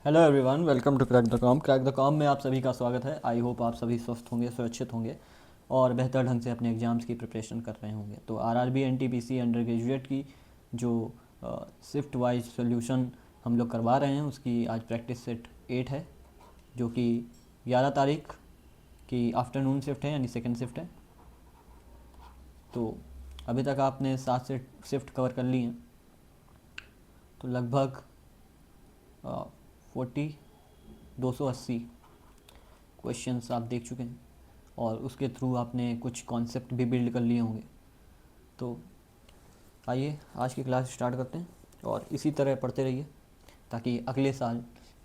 Hello everyone, welcome to crack the com में आप सभी का स्वागत है। आई होप आप सभी स्वस्थ होंगे, सुरक्षित होंगे और बेहतर ढंग से अपने एग्ज़ाम्स की प्रिपरेशन कर रहे होंगे। तो आरआरबी एनटीपीसी अंडर ग्रेजुएट की जो शिफ्ट वाइज सोल्यूशन हम लोग करवा रहे हैं, उसकी आज प्रैक्टिस सेट 8 है, जो कि 11 तारीख की आफ्टरनून शिफ्ट है, यानी सेकेंड शिफ्ट है। तो अभी तक आपने 7 से शिफ्ट कवर कर ली हैं, तो लगभग 40 280 क्वेश्चंस आप देख चुके हैं और उसके थ्रू आपने कुछ कॉन्सेप्ट भी बिल्ड कर लिए होंगे। तो आइए आज की क्लास स्टार्ट करते हैं और इसी तरह पढ़ते रहिए, ताकि अगले साल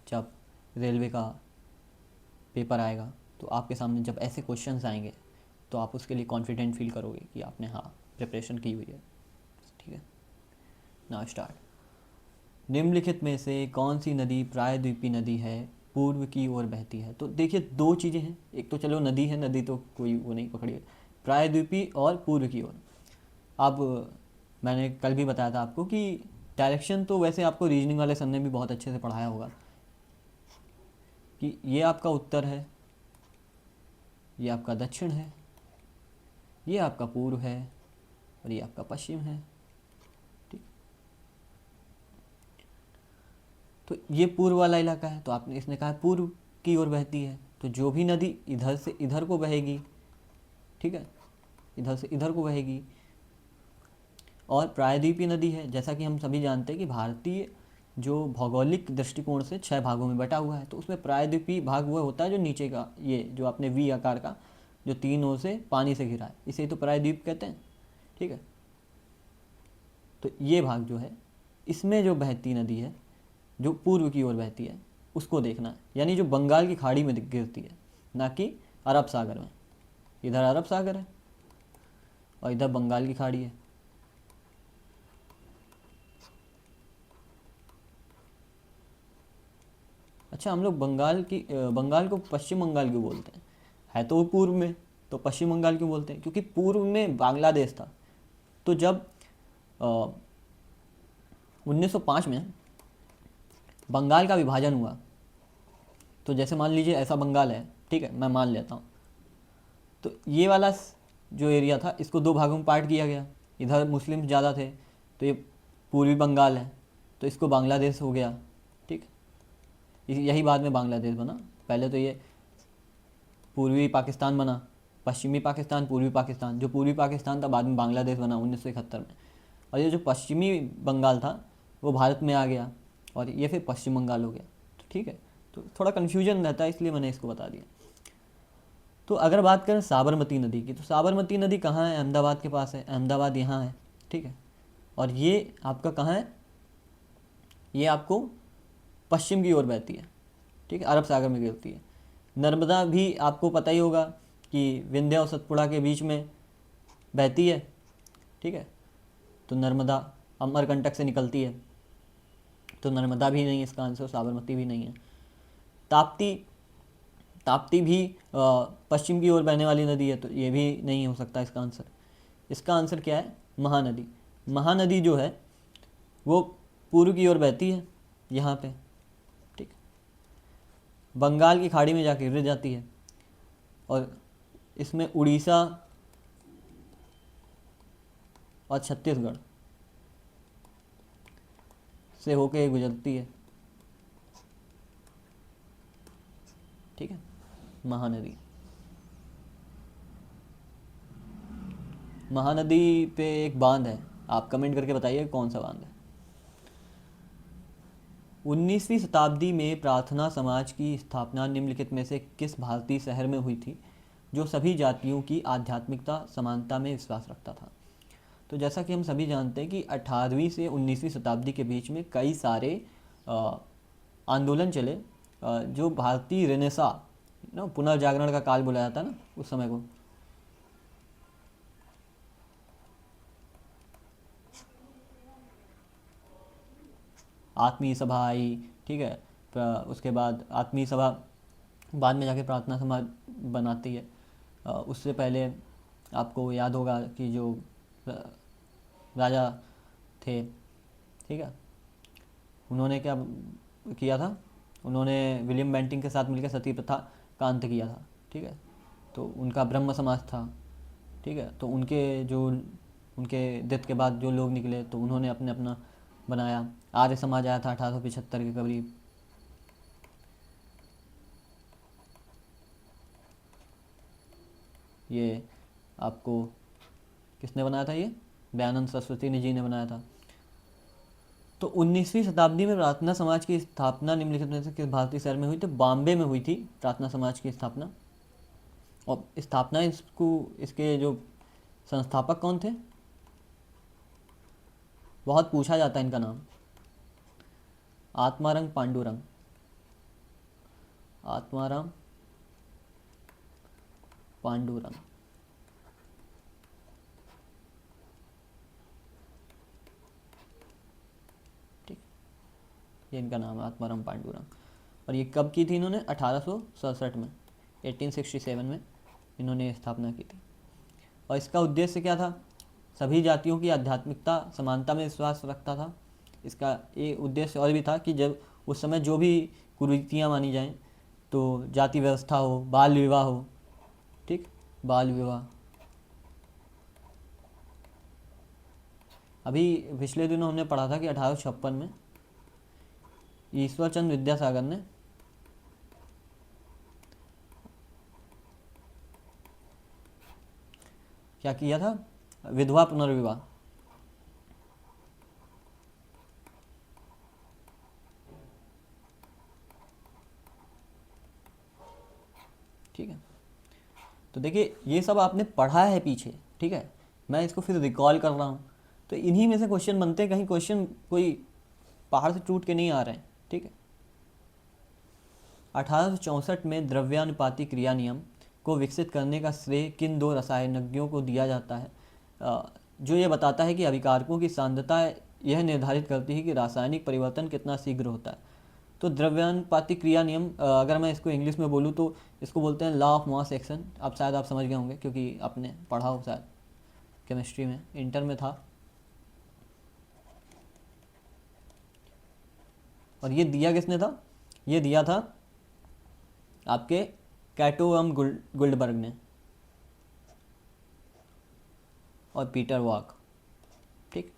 जब रेलवे का पेपर आएगा तो आपके सामने जब ऐसे क्वेश्चंस आएंगे तो आप उसके लिए कॉन्फिडेंट फील करोगे कि आपने हाँ प्रिपरेशन की हुई है। ठीक है, ना स्टार्ट। निम्नलिखित में से कौन सी नदी प्रायद्वीपी नदी है, पूर्व की ओर बहती है? तो देखिए, दो चीज़ें हैं। एक तो चलो नदी है, नदी तो कोई वो नहीं पकड़िए। प्रायद्वीपी और पूर्व की ओर। अब मैंने कल भी बताया था आपको कि डायरेक्शन तो वैसे आपको रीजनिंग वाले सर ने भी बहुत अच्छे से पढ़ाया होगा कि ये आपका उत्तर है, ये आपका दक्षिण है, ये आपका पूर्व है और ये आपका पश्चिम है। ठीक, तो ये पूर्व वाला इलाका है, तो आपने इसने कहा पूर्व की ओर बहती है, तो जो भी नदी इधर से इधर को बहेगी, ठीक है, इधर से इधर को बहेगी। और प्रायद्वीपीय नदी है, जैसा कि हम सभी जानते हैं कि भारतीय जो भौगोलिक दृष्टिकोण से 6 भागों में बटा हुआ है, तो उसमें प्रायद्वीपीय भाग वो होता है जो नीचे का, ये जो आपने वी आकार का, जो तीन ओर से पानी से घिरा है, इसे तो प्रायद्वीप कहते हैं। ठीक है, तो ये भाग जो है, इसमें जो बहती नदी है जो पूर्व की ओर बहती है, उसको देखना है, यानी जो बंगाल की खाड़ी में गिरती है, ना कि अरब सागर में। इधर अरब सागर है और इधर बंगाल की खाड़ी है। अच्छा, हम लोग बंगाल को पश्चिम बंगाल क्यों बोलते हैं? है तो वो पूर्व में, तो पश्चिम बंगाल क्यों बोलते हैं? क्योंकि पूर्व में बांग्लादेश था। तो जब 1905 में बंगाल का विभाजन हुआ, तो जैसे मान लीजिए ऐसा बंगाल है, ठीक है, मैं मान लेता हूँ, तो ये वाला जो एरिया था, इसको दो भागों में पार्ट किया गया। इधर मुस्लिम ज़्यादा थे, तो ये पूर्वी बंगाल है, तो इसको बांग्लादेश हो गया। ठीक, यही बाद में बांग्लादेश बना। पहले तो ये पूर्वी पाकिस्तान बना, पश्चिमी पाकिस्तान, पूर्वी पाकिस्तान। जो पूर्वी पाकिस्तान था बाद में बांग्लादेश बना 1971 में। और ये जो पश्चिमी बंगाल था वो भारत में आ गया और ये फिर पश्चिम बंगाल हो गया। तो ठीक है, तो थोड़ा कन्फ्यूजन रहता है, इसलिए मैंने इसको बता दिया। तो अगर बात करें साबरमती नदी की, तो साबरमती नदी कहाँ है? अहमदाबाद के पास है, अहमदाबाद यहाँ है। ठीक है, और ये आपका कहाँ है? ये आपको पश्चिम की ओर बहती है। ठीक है, अरब सागर में गिरती है। नर्मदा भी आपको पता ही होगा कि विंध्य और सतपुड़ा के बीच में बहती है। ठीक है, तो नर्मदा अमरकंटक से निकलती है, तो नर्मदा भी नहीं है इसका आंसर, साबरमती भी नहीं है। ताप्ती, ताप्ती भी पश्चिम की ओर बहने वाली नदी है, तो ये भी नहीं हो सकता इसका आंसर। इसका आंसर क्या है? महानदी। महानदी जो है वो पूर्व की ओर बहती है यहाँ पे। ठीक, बंगाल की खाड़ी में जाके गिर जाती है और इसमें उड़ीसा और छत्तीसगढ़ से होके गुजरती है। ठीक है, महानदी। महानदी पे एक बांध है, आप कमेंट करके बताइए कौन सा बांध है। 19वीं शताब्दी में प्रार्थना समाज की स्थापना निम्नलिखित में से किस भारतीय शहर में हुई थी जो सभी जातियों की आध्यात्मिकता समानता में विश्वास रखता था? तो जैसा कि हम सभी जानते हैं कि 18वीं से 19वीं शताब्दी के बीच में कई सारे अ, आंदोलन चले, जो भारतीय रेनेसा ना, पुनर्जागरण का काल बुलाया जाता है ना उस समय को। आत्मीय सभा आई, ठीक है, उसके बाद आत्मीय सभा बाद में जाके प्रार्थना सभा बनाती है। उससे पहले आपको याद होगा कि जो राजा थे, ठीक है, उन्होंने क्या किया था? उन्होंने विलियम बेंटिंग के साथ मिलकर सती प्रथा का अंत किया था, ठीक है। तो उनका ब्रह्म समाज था, ठीक है। तो उनके डेथ के बाद जो लोग निकले तो उन्होंने अपने अपना बनाया। आर्य समाज आया था 1875 के करीब। ये आपको किसने बनाया था? ये दयानंद सरस्वती जी ने बनाया था। तो 19वीं शताब्दी में प्रार्थना समाज की स्थापना निम्नलिखित में से किस भारतीय शहर में हुई? तो बॉम्बे में हुई थी प्रार्थना समाज की स्थापना। और स्थापना इसके जो संस्थापक कौन थे? बहुत पूछा जाता है इनका नाम। आत्माराम पांडुरंग। आत्माराम पांडुरंग, ठीक, ये इनका नाम है आत्माराम पांडुरंग। और ये कब की थी इन्होंने? 1867 में, 1867 में इन्होंने स्थापना की थी। और इसका उद्देश्य क्या था? सभी जातियों की आध्यात्मिकता समानता में विश्वास रखता था। इसका ये उद्देश्य और भी था कि जब उस समय जो भी कुरीतियाँ मानी जाएं, तो जाति व्यवस्था हो, बाल विवाह हो, ठीक, बाल विवाह। अभी पिछले दिनों हमने पढ़ा था कि 1856 में ईश्वर चंद्र विद्यासागर ने क्या किया था? विधवा पुनर्विवाह। ठीक है। तो देखिए ये सब आपने पढ़ा है पीछे, ठीक है, मैं इसको फिर रिकॉल कर रहा हूँ। तो इन्हीं में से क्वेश्चन बनते हैं, कहीं क्वेश्चन कोई पहाड़ से टूट के नहीं आ रहे हैं, ठीक है। 1864 में द्रव्यानुपाती क्रिया नियम को विकसित करने का श्रेय किन दो रसायनज्ञों को दिया जाता है? जो ये बताता है कि अभिकारकों की सांद्रता यह निर्धारित करती है कि रासायनिक परिवर्तन कितना शीघ्र होता है। तो द्रव्यानुपाती क्रिया नियम, अगर मैं इसको इंग्लिश में बोलूँ तो इसको बोलते हैं लॉ ऑफ मास एक्शन। आप शायद आप समझ गए होंगे क्योंकि आपने पढ़ा हो शायद, केमिस्ट्री में, इंटर में था। और ये दिया किसने था? ये दिया था आपके कैटो एम गुल्डबर्ग ने और पीटर वाक, ठीक।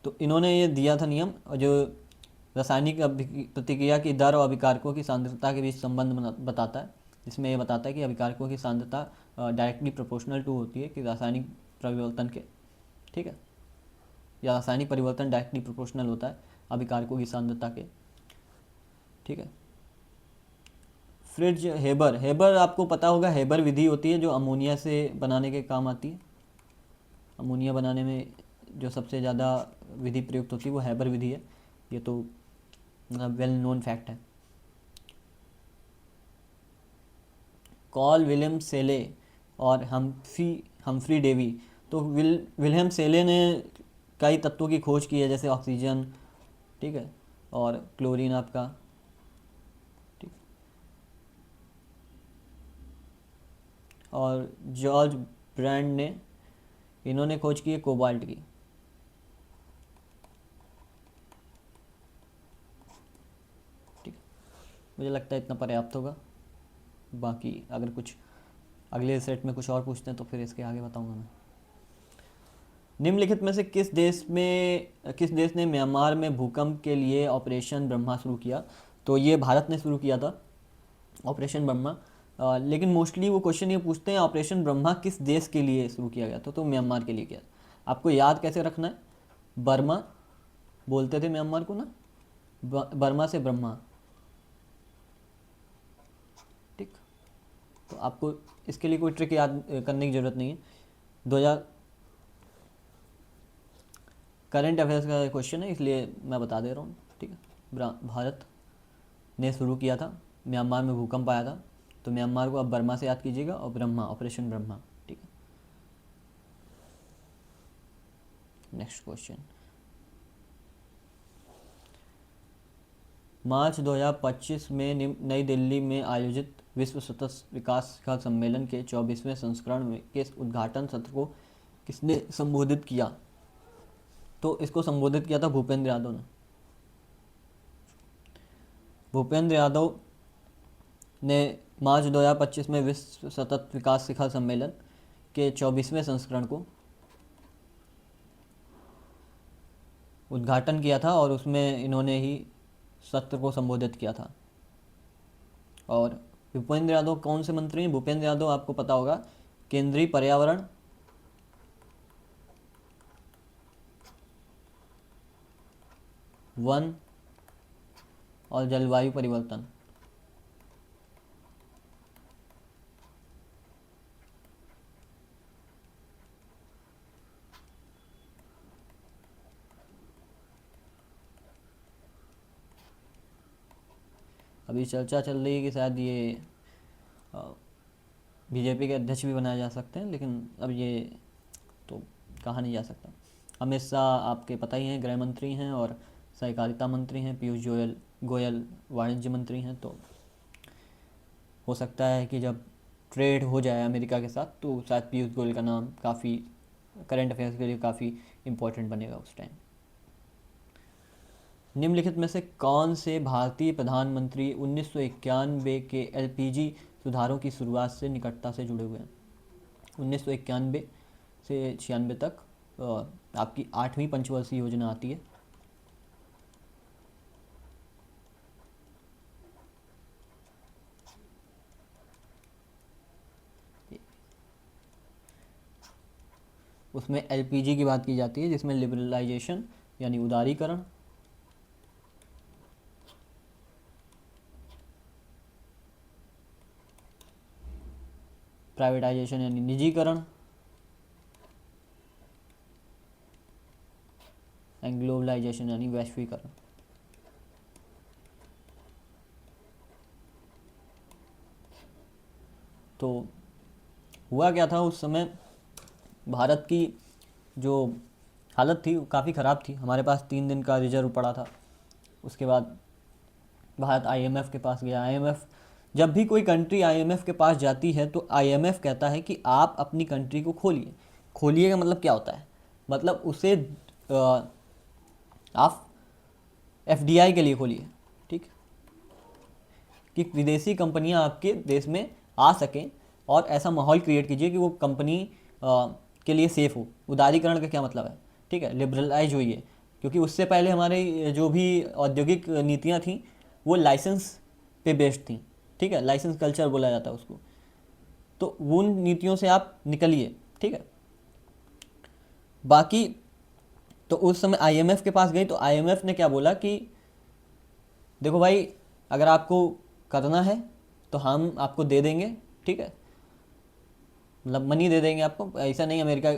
तो इन्होंने ये दिया था नियम, और जो रासायनिक प्रतिक्रिया की दर और अभिकारकों की सांद्रता के बीच संबंध बताता है, जिसमें ये बताता है कि अभिकारकों की सांद्रता डायरेक्टली प्रोपोर्शनल टू होती है कि रासायनिक परिवर्तन के, ठीक है, या रासायनिक परिवर्तन डायरेक्टली प्रोपोर्शनल होता है अभिकारकों की सांद्रता के, ठीक है। फ्रिज हेबर, हेबर आपको पता होगा, हेबर विधि होती है जो अमोनिया से बनाने के काम आती है। अमोनिया बनाने में जो सबसे ज़्यादा विधि प्रयुक्त होती है वो हेबर विधि है। ये तो वेल नोन फैक्ट है। कॉल विलियम सेले और हम्फ्री डेवी। तो विलियम सेले ने कई तत्वों की खोज की है, जैसे ऑक्सीजन, ठीक है, और क्लोरीन आपका, ठीक। और जॉर्ज ब्रैंड ने, इन्होंने खोज की है कोबाल्ट की, ठीक। मुझे लगता है इतना पर्याप्त होगा। बाकी अगर कुछ अगले सेट में कुछ और पूछते हैं तो फिर इसके आगे बताऊंगा मैं। निम्नलिखित में से किस देश ने म्यांमार में भूकंप के लिए ऑपरेशन ब्रह्मा शुरू किया? तो ये भारत ने शुरू किया था ऑपरेशन ब्रह्मा। लेकिन मोस्टली वो क्वेश्चन ये पूछते हैं ऑपरेशन ब्रह्मा किस देश के लिए शुरू किया गया था? तो म्यांमार के लिए किया। आपको याद कैसे रखना है? बर्मा बोलते थे म्यांमार को ना, बर्मा से ब्रह्मा, ठीक। तो आपको इसके लिए कोई ट्रिक याद करने की ज़रूरत नहीं है। 2000 करंट अफेयर्स का क्वेश्चन है इसलिए मैं बता दे रहा हूँ, ठीक है। भारत ने शुरू किया था, म्यांमार में भूकंप आया था, तो म्यांमार को आप बर्मा से याद कीजिएगा, और ब्रह्मा, ऑपरेशन ब्रह्मा, ठीक है। नेक्स्ट क्वेश्चन, मार्च 2025 में नई दिल्ली में आयोजित विश्व सतत विकास शिखर सम्मेलन के 24वें संस्करण में के उद्घाटन सत्र को किसने संबोधित किया? तो इसको संबोधित किया था भूपेंद्र यादव ने। भूपेंद्र यादव ने मार्च 2025 में विश्व सतत विकास शिखर सम्मेलन के 24वें संस्करण को उद्घाटन किया था और उसमें इन्होंने ही सत्र को संबोधित किया था। और भूपेंद्र यादव कौन से मंत्री हैं? भूपेंद्र यादव आपको पता होगा, केंद्रीय पर्यावरण वन और जलवायु परिवर्तन। अभी चर्चा चल रही है कि शायद ये बीजेपी के अध्यक्ष भी बनाए जा सकते हैं, लेकिन अब ये तो कहा नहीं जा सकता। अमित शाह आपके पता ही हैं, गृह मंत्री हैं, और सहकारिता मंत्री हैं। पीयूष गोयल वाणिज्य मंत्री हैं। तो हो सकता है कि जब ट्रेड हो जाए अमेरिका के साथ तो शायद पीयूष गोयल का नाम काफ़ी करंट अफेयर्स के लिए काफ़ी इम्पोर्टेंट बनेगा उस टाइम। निम्नलिखित में से कौन से भारतीय प्रधानमंत्री 1991 के एलपीजी सुधारों की शुरुआत से निकटता से जुड़े हुए हैं? 1991 से 96 तक आपकी 8वीं पंचवर्षीय योजना आती है। उसमें एलपीजी की बात की जाती है, जिसमें लिबरलाइजेशन यानी उदारीकरण, प्राइवेटाइजेशन यानी निजीकरण, एंड ग्लोबलाइजेशन यानी वैश्वीकरण। तो हुआ क्या था उस समय, भारत की जो हालत थी वो काफ़ी ख़राब थी। हमारे पास 3 दिन का रिजर्व पड़ा था। उसके बाद भारत आईएमएफ के पास गया। आईएमएफ, जब भी कोई कंट्री आईएमएफ के पास जाती है तो आईएमएफ कहता है कि आप अपनी कंट्री को खोलिए। खोलिए का मतलब क्या होता है? मतलब उसे आप एफडीआई के लिए खोलिए, ठीक, कि विदेशी कंपनियां आपके देश में आ सकें, और ऐसा माहौल क्रिएट कीजिए कि वो कंपनी के लिए सेफ़ हो। उदारीकरण का क्या मतलब है? ठीक है, लिबरलाइज हुई है, क्योंकि उससे पहले हमारे जो भी औद्योगिक नीतियाँ थीं वो लाइसेंस पे बेस्ड थी। ठीक है, लाइसेंस कल्चर बोला जाता है उसको। तो उन नीतियों से आप निकलिए, ठीक है। बाकी तो उस समय आईएमएफ के पास गई तो आईएमएफ ने क्या बोला कि देखो भाई, अगर आपको करना है तो हम आपको दे देंगे, ठीक है, मतलब मनी दे देंगे आपको। ऐसा नहीं अमेरिका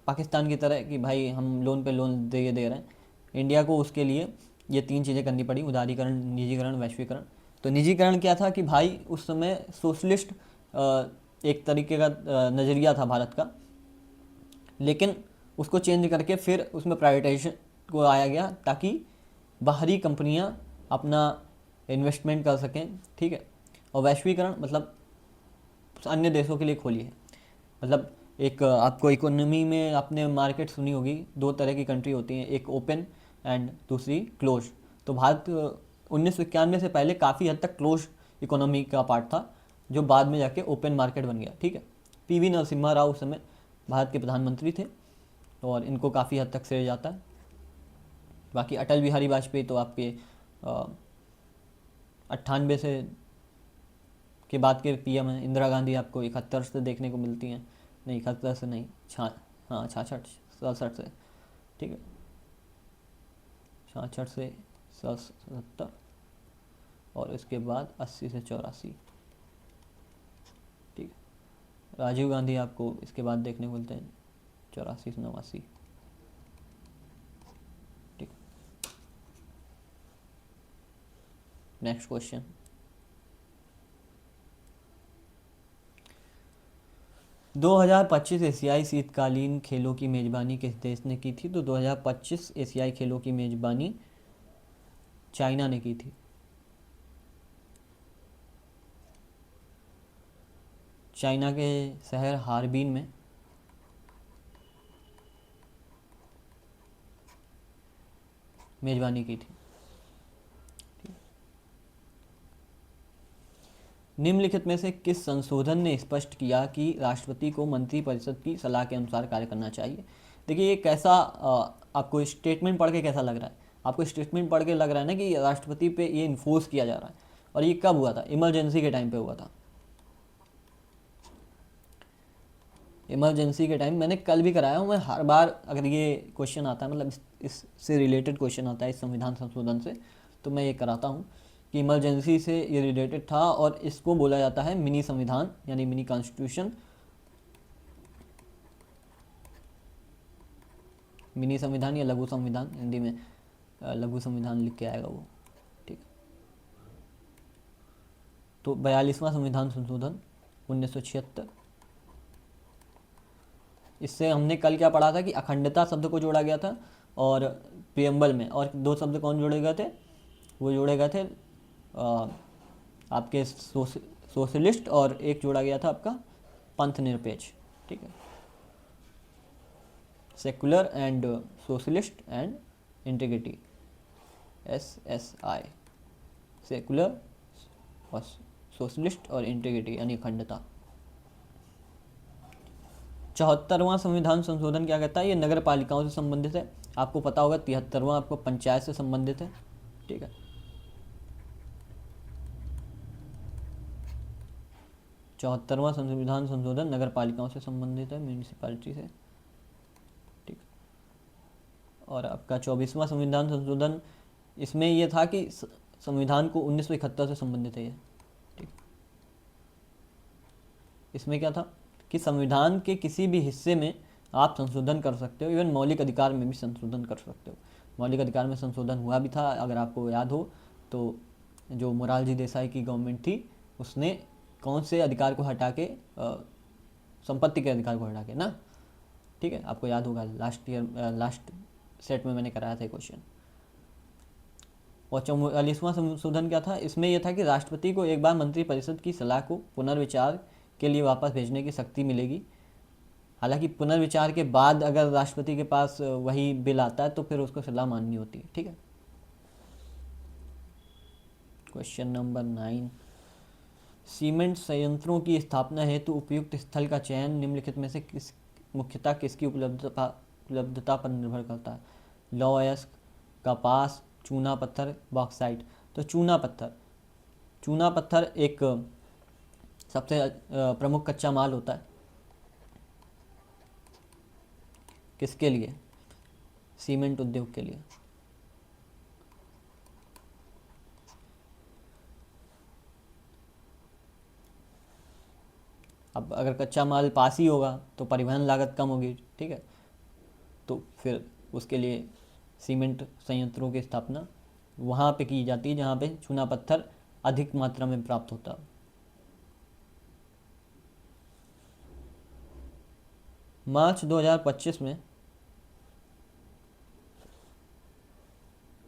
पाकिस्तान की तरह कि भाई हम लोन पे लोन दे रहे हैं। इंडिया को उसके लिए ये 3 चीज़ें करनी पड़ी: उदारीकरण, निजीकरण, वैश्वीकरण। तो निजीकरण क्या था कि भाई उस समय सोशलिस्ट एक तरीके का नज़रिया था भारत का, लेकिन उसको चेंज करके फिर उसमें प्राइवेटाइजेशन को आया गया, ताकि बाहरी कंपनियां अपना इन्वेस्टमेंट कर सकें, ठीक है। और वैश्वीकरण मतलब अन्य देशों के लिए खोलिए। मतलब एक आपको इकोनॉमी में आपने मार्केट सुनी होगी, 2 तरह की कंट्री होती हैं, एक ओपन एंड दूसरी क्लोज। तो भारत 1991 से पहले काफ़ी हद तक क्लोज इकोनॉमी का पार्ट था, जो बाद में जाके ओपन मार्केट बन गया, ठीक है। पीवी नरसिम्हा राव उस समय भारत के प्रधानमंत्री थे और इनको काफ़ी हद तक श्रेय जाता है। बाकी अटल बिहारी वाजपेयी तो आपके 98 से के बाद के पीएम हैं। इंदिरा गांधी आपको 71 से देखने को मिलती हैं, नहीं 71 से नहीं, 66 से, ठीक है, 66 से 70, और इसके बाद 80 से 84, ठीक है। राजीव गांधी आपको इसके बाद देखने को मिलते हैं 84 से 89, ठीक। नेक्स्ट क्वेश्चन, दो 2025 एशियाई शीतकालीन खेलों की मेज़बानी किस देश ने की थी? तो 2025 एशियाई खेलों की मेज़बानी चाइना ने की थी। चाइना के शहर हार्बिन में मेज़बानी की थी। निम्नलिखित में से किस संशोधन ने स्पष्ट किया कि राष्ट्रपति को मंत्रिपरिषद की सलाह के अनुसार कार्य करना चाहिए? देखिए ये कैसा आपको स्टेटमेंट पढ़ के कैसा लग रहा है? आपको स्टेटमेंट पढ़ के लग रहा है ना कि राष्ट्रपति पे ये इन्फोर्स किया जा रहा है। और ये कब हुआ था? इमरजेंसी के टाइम पे हुआ था। इमरजेंसी के टाइम, मैंने कल भी कराया हूँ। मैं हर बार अगर ये क्वेश्चन आता है, मतलब इससे रिलेटेड क्वेश्चन आता है इस संविधान संशोधन से, तो मैं ये कराता हूँ कि इमरजेंसी से ये रिलेटेड था। और इसको बोला जाता है मिनी संविधान, यानी मिनी कॉन्स्टिट्यूशन। मिनी संविधान या लघु संविधान, हिंदी में लघु संविधान लिख के आएगा वो, ठीक। तो 42वां संविधान संशोधन 1976। इससे हमने कल क्या पढ़ा था कि अखंडता शब्द को जोड़ा गया था, और प्रियम्बल में और दो शब्द कौन जोड़े गए थे? वो जोड़े गए थे आपके सोशलिस्ट, और एक जोड़ा गया था आपका पंथ निरपेक्ष, ठीक है। Secular and socialist and integrity, SSI, secular और सोशलिस्ट और इंटीग्रिटी यानी अखंडता। 74वां संविधान संशोधन क्या कहता है? ये नगर पालिकाओं से संबंधित है। आपको पता होगा 73वां आपको पंचायत से संबंधित है, ठीक है। 74वां संविधान संशोधन नगर पालिकाओं से संबंधित है, म्यूनिसिपैलिटी से, ठीक। और आपका 24वां संविधान संशोधन, इसमें ये था कि संविधान को 1971 से संबंधित है ये, ठीक। इसमें क्या था कि संविधान के किसी भी हिस्से में आप संशोधन कर सकते हो, इवन मौलिक अधिकार में भी संशोधन कर सकते हो। मौलिक अधिकार में संशोधन हुआ भी था, अगर आपको याद हो तो जो मोरारजी देसाई की गवर्नमेंट थी उसने कौन से अधिकार को हटा के, संपत्ति के अधिकार को हटा के ना, ठीक है, आपको याद होगा लास्ट सेट में मैंने कराया था क्वेश्चन। और 44वां संशोधन क्या था? इसमें यह था कि राष्ट्रपति को एक बार मंत्रिपरिषद की सलाह को पुनर्विचार के लिए वापस भेजने की शक्ति मिलेगी। हालांकि पुनर्विचार के बाद अगर राष्ट्रपति के पास वही बिल आता है तो फिर उसको सलाह माननी होती है, ठीक है। क्वेश्चन नंबर 9, सीमेंट संयंत्रों की स्थापना हेतु उपयुक्त स्थल का चयन निम्नलिखित में से मुख्यतः किसकी उपलब्धता पर निर्भर करता है? लौह अयस्क, कपास, चूना पत्थर, बॉक्साइट। तो चूना पत्थर एक सबसे प्रमुख कच्चा माल होता है। किसके लिए? सीमेंट उद्योग के लिए। अब अगर कच्चा माल पास ही होगा तो परिवहन लागत कम होगी, ठीक है। तो फिर उसके लिए सीमेंट संयंत्रों की स्थापना वहाँ पे की जाती है जहाँ पे चूना पत्थर अधिक मात्रा में प्राप्त होता है। मार्च 2025 में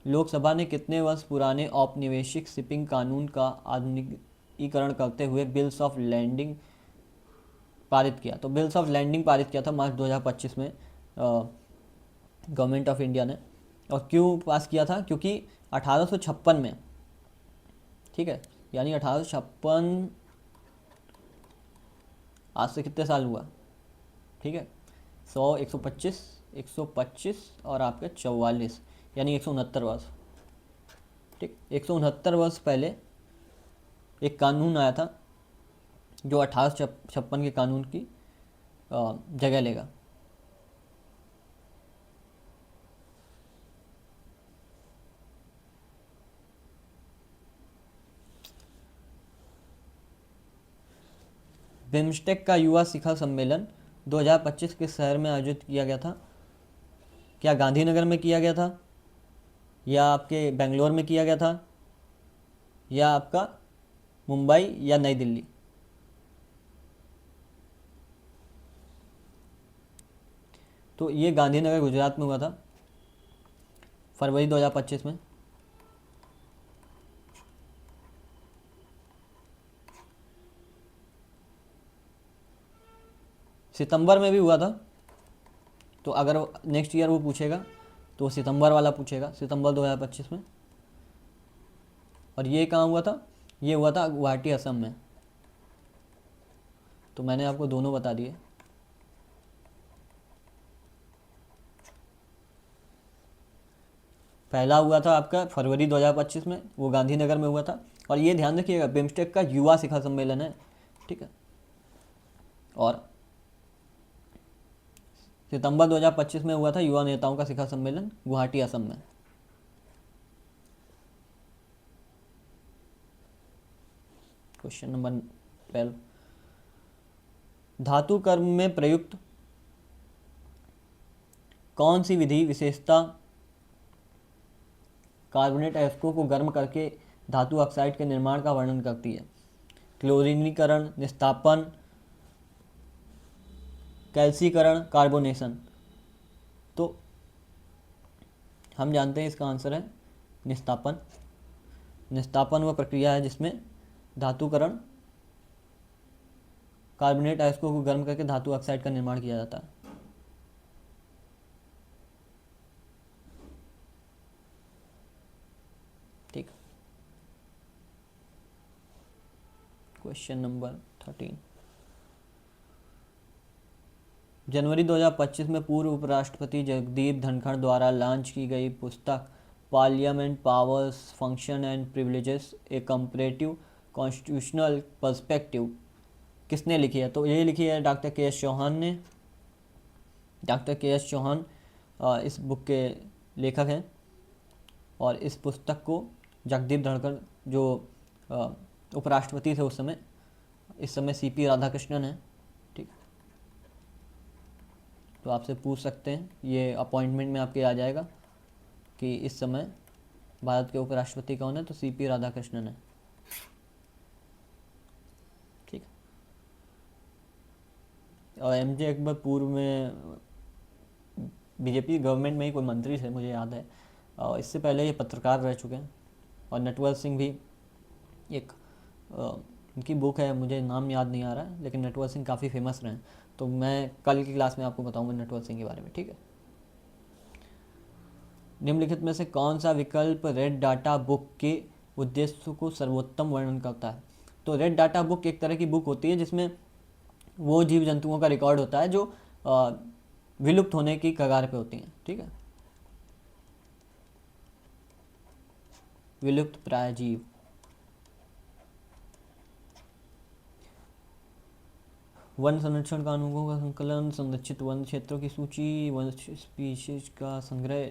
लोकसभा ने कितने वर्ष पुराने औपनिवेशिक शिपिंग कानून का आधुनिकीकरण करते हुए बिल्स ऑफ लैंडिंग पारित किया? तो बिल्स ऑफ लैंडिंग पारित किया था मार्च 2025 में गवर्नमेंट ऑफ इंडिया ने। और क्यों पास किया था? क्योंकि 1856 में, ठीक है, यानी 1856 आज से कितने साल हुआ, ठीक है, 100, 125 और आपके 44, यानी 169 वर्ष, ठीक। 169 वर्ष पहले एक कानून आया था जो 1856 के कानून की जगह लेगा। बिम्स्टेक का युवा शिखर सम्मेलन 2025 के शहर में आयोजित किया गया था। क्या गांधीनगर में किया गया था, या आपके बेंगलोर में किया गया था, या आपका मुंबई या नई दिल्ली? तो ये गांधीनगर गुजरात में हुआ था फरवरी 2025 में। सितंबर में भी हुआ था, तो अगर नेक्स्ट ईयर वो पूछेगा तो सितंबर वाला पूछेगा, सितंबर 2025 में। और ये कहाँ हुआ था? ये हुआ था गुवाहाटी, असम में, तो मैंने आपको दोनों बता दिए। पहला हुआ था आपका फरवरी 2025 में, वो गांधीनगर में हुआ था। और ये ध्यान रखिएगा, बिम्स्टेक का युवा शिखर सम्मेलन है, ठीक है। और सितंबर 2025 में हुआ था युवा नेताओं का शिखर सम्मेलन गुवाहाटी असम में। क्वेश्चन नंबर 12, धातु कर्म में प्रयुक्त कौन सी विधि विशेषता कार्बोनेट अयस्कों को गर्म करके धातु ऑक्साइड के निर्माण का वर्णन करती है? क्लोरीनीकरण, निस्तापन, कैल्सीकरण, कार्बोनेशन। तो हम जानते हैं इसका आंसर है निस्तापन। निस्तापन वह प्रक्रिया है जिसमें धातुकरण कार्बोनेट अयस्कों को गर्म करके धातु ऑक्साइड का निर्माण किया जाता है। ठीक। क्वेश्चन नंबर 13, जनवरी 2025 में पूर्व उपराष्ट्रपति जगदीप धनखड़ द्वारा लॉन्च की गई पुस्तक parliament powers, function and privileges, A comparative constitutional perspective किसने लिखी है? तो ये लिखी है डॉक्टर के एस चौहान ने। डॉक्टर के एस चौहान इस बुक के लेखक हैं। और इस पुस्तक को जगदीप धनखड़ जो उपराष्ट्रपति थे उस समय, इस समय सीपी राधाकृष्णन है, ठीक। तो आपसे पूछ सकते हैं, ये अपॉइंटमेंट में आपके आ जाएगा कि इस समय भारत के उपराष्ट्रपति कौन है, तो सीपी राधाकृष्णन है, ठीक। और एमजे अकबर पूर्व में बीजेपी गवर्नमेंट में ही कोई मंत्री थे, मुझे याद है। और इससे पहले ये पत्रकार रह चुके हैं। और नटवर सिंह भी एक उनकी बुक है, मुझे नाम याद नहीं आ रहा है, लेकिन नटवर सिंह काफ़ी फेमस रहे हैं। तो मैं कल की क्लास में आपको बताऊंगा नटवर सिंह के बारे में, ठीक है। निम्नलिखित में से कौन सा विकल्प रेड डाटा बुक के उद्देश्य को सर्वोत्तम वर्णन करता है? तो रेड डाटा बुक एक तरह की बुक होती है जिसमें वो जीव जंतुओं का रिकॉर्ड होता है जो विलुप्त होने की कगार पे होती हैं, ठीक है। विलुप्त प्राय जीव। वन संरक्षण कानूनों का संकलन, संरक्षित वन क्षेत्रों की सूची, वन स्पीशीज का संग्रह,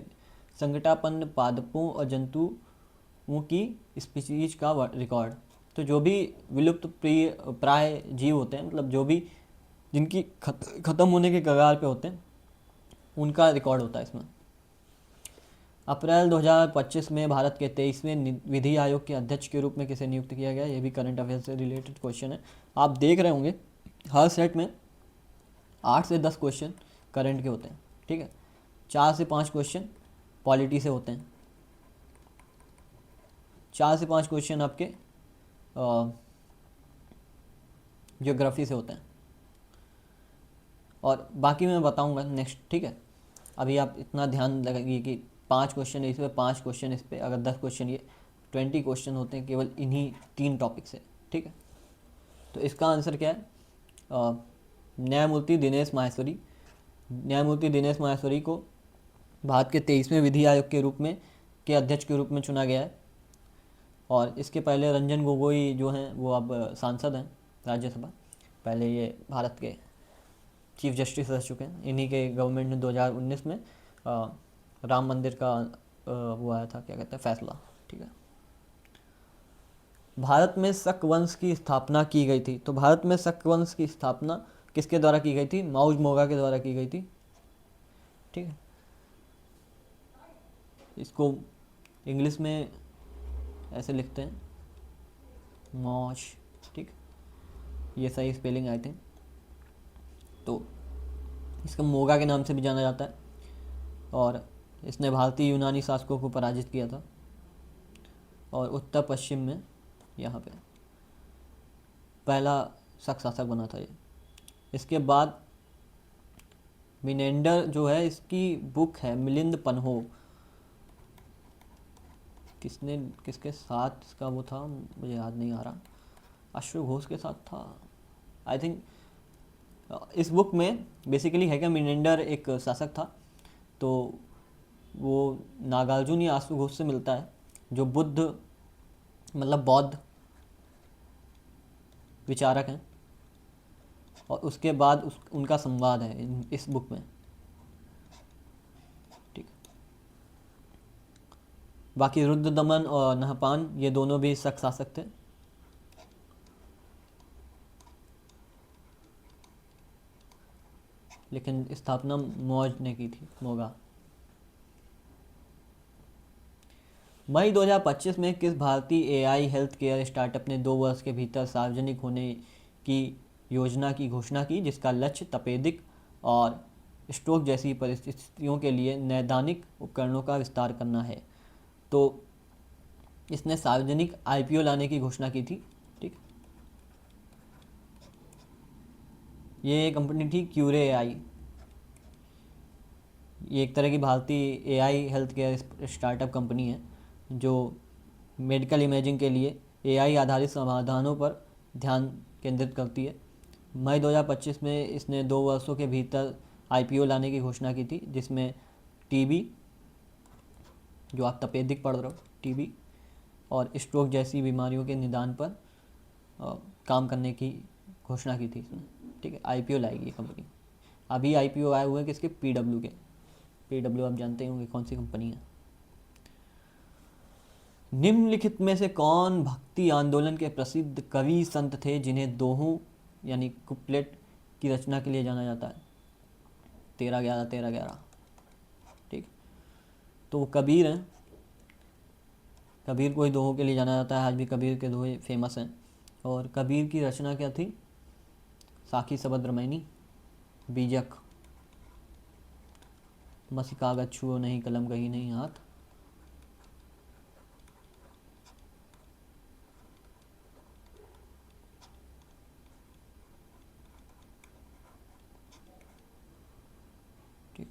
संकटापन्न पादपों और जंतुओं की स्पीशीज का रिकॉर्ड। तो जो भी विलुप्त प्राय जीव होते हैं, मतलब जो भी जिनकी खत्म होने के कगार पे होते हैं, उनका रिकॉर्ड होता है इसमें। अप्रैल 2025 में भारत के 23वें विधि आयोग के अध्यक्ष के रूप में किसे नियुक्त किया गया? ये भी करंट अफेयर से रिलेटेड क्वेश्चन है। आप देख रहे होंगे हर सेट में 8 से 10 क्वेश्चन करंट के होते हैं, ठीक है। 4 से 5 क्वेश्चन पॉलिटी से होते हैं, 4 से 5 क्वेश्चन आपके ज्योग्राफी से होते हैं। और बाकी मैं बताऊंगा नेक्स्ट, ठीक है। अभी आप इतना ध्यान लगाइए कि 5 क्वेश्चन इस पे, 5 क्वेश्चन इस पे, अगर 10 क्वेश्चन, ये 20 क्वेश्चन होते हैं केवल इन्हीं 3 टॉपिक से, ठीक है। तो इसका आंसर क्या है? न्यायमूर्ति दिनेश माहेश्वरी। न्यायमूर्ति दिनेश माहेश्वरी को भारत के 23वें विधि आयोग के रूप में के अध्यक्ष के रूप में चुना गया है। और इसके पहले रंजन गोगोई जो हैं वो अब सांसद हैं राज्यसभा। पहले ये भारत के चीफ जस्टिस रह चुके हैं। इन्हीं के गवर्नमेंट ने 2019 में राम मंदिर का वो आया था, क्या कहते हैं, फैसला, ठीक है। भारत में शक वंश की स्थापना की गई थी। तो भारत में शक वंश की स्थापना किसके द्वारा की गई थी? माउज मोगा के द्वारा की गई थी, ठीक है। इसको इंग्लिश में ऐसे लिखते हैं मौज, ठीक, ये सही स्पेलिंग आई थिंक। तो इसको मोगा के नाम से भी जाना जाता है। और इसने भारतीय यूनानी शासकों को पराजित किया था। और उत्तर पश्चिम में यहाँ पे पहला शक शासक बना था ये। इसके बाद मिनेंडर जो है, इसकी बुक है मिलिंद पन्हो। किसके साथ इसका वो था, मुझे याद नहीं आ रहा। अश्व घोष के साथ था आई थिंक। इस बुक में बेसिकली है कि मिनेंडर एक शासक था, तो वो नागार्जुन या आशु घोष से मिलता है, जो बुद्ध मतलब बौद्ध विचारक हैं, और उसके बाद उनका संवाद है इस बुक में। ठीक। बाकी रुद्र दमन और नहपान ये दोनों भी शक शासक थे। लेकिन स्थापना मौज ने की थी, मोगा। मई 2025 में किस भारतीय एआई हेल्थ केयर स्टार्टअप ने 2 वर्ष के भीतर सार्वजनिक होने की योजना की घोषणा की, जिसका लक्ष्य तपेदिक और स्ट्रोक जैसी परिस्थितियों के लिए नैदानिक उपकरणों का विस्तार करना है? तो इसने सार्वजनिक आईपीओ लाने की घोषणा की थी। ठीक। ये कंपनी थी क्यूरे एआई। ये एक तरह की भारतीय AI health care startup company है जो मेडिकल इमेजिंग के लिए एआई आधारित समाधानों पर ध्यान केंद्रित करती है। मई 2025 में इसने 2 वर्षों के भीतर आईपीओ लाने की घोषणा की थी, जिसमें टीबी, जो आप तपेदिक पढ़ रहे हो, टीबी और स्ट्रोक जैसी बीमारियों के निदान पर काम करने की घोषणा की थी इसने। ठीक है, आईपीओ लाएगी ये कंपनी। अभी आईपीओ आए हुए हैं किसके? पीडब्ल्यू के। पीडब्ल्यू आप जानते होंगे कौन सी कंपनी है। निम्नलिखित में से कौन भक्ति आंदोलन के प्रसिद्ध कवि संत थे जिन्हें दोहों यानी कुप्लेट की रचना के लिए जाना जाता है? 13-11 13-11। ठीक। तो वो कबीर हैं। कबीर को ही दोहों के लिए जाना जाता है, आज भी कबीर के दोहे फेमस हैं। और कबीर की रचना क्या थी? साखी सबद रमैनी, बीजक, मसी कागज छुओ नहीं, कलम गही नहीं हाथ। ठीक।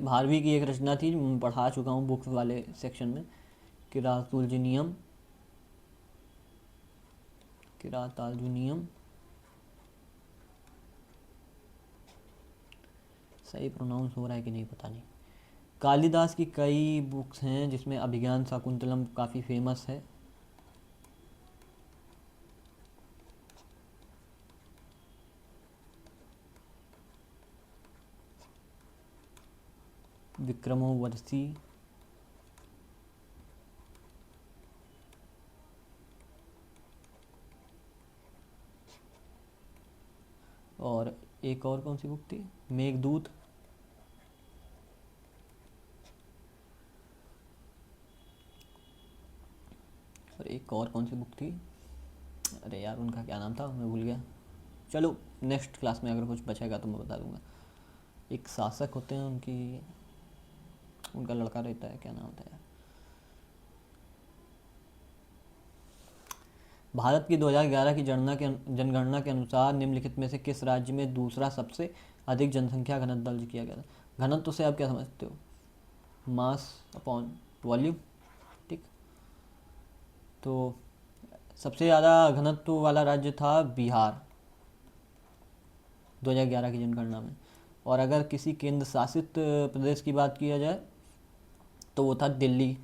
भारवी की एक रचना थी, मैं पढ़ा चुका हूँ बुक्स वाले सेक्शन में, किरातुलजुनियम। किरातालजुनियम सही प्रोनाउंस हो रहा है कि नहीं पता नहीं। कालिदास की कई बुक्स हैं जिसमें अभिज्ञान शाकुंतलम काफ़ी फेमस है। विक्रमोर्वशी, और एक और कौन सी बुक थी? मेघदूत। और एक और कौन सी बुक थी? अरे यार उनका क्या नाम था, मैं भूल गया। चलो नेक्स्ट क्लास में अगर कुछ बचेगा तो मैं बता दूंगा। एक शासक होते हैं, उनका लड़का रहता है, क्या नाम होता है? भारत की 2011 की जनगणना के अनुसार निम्नलिखित में से किस राज्य में दूसरा सबसे अधिक जनसंख्या घनत्व दर्ज किया गया था? घनत्व से आप क्या समझते हो? Mass upon volume. ठीक। तो सबसे ज़्यादा घनत्व वाला राज्य था बिहार 2011 की जनगणना में। और अगर किसी केंद्र शासित प्रदेश की बात किया जाए तो वो था दिल्ली।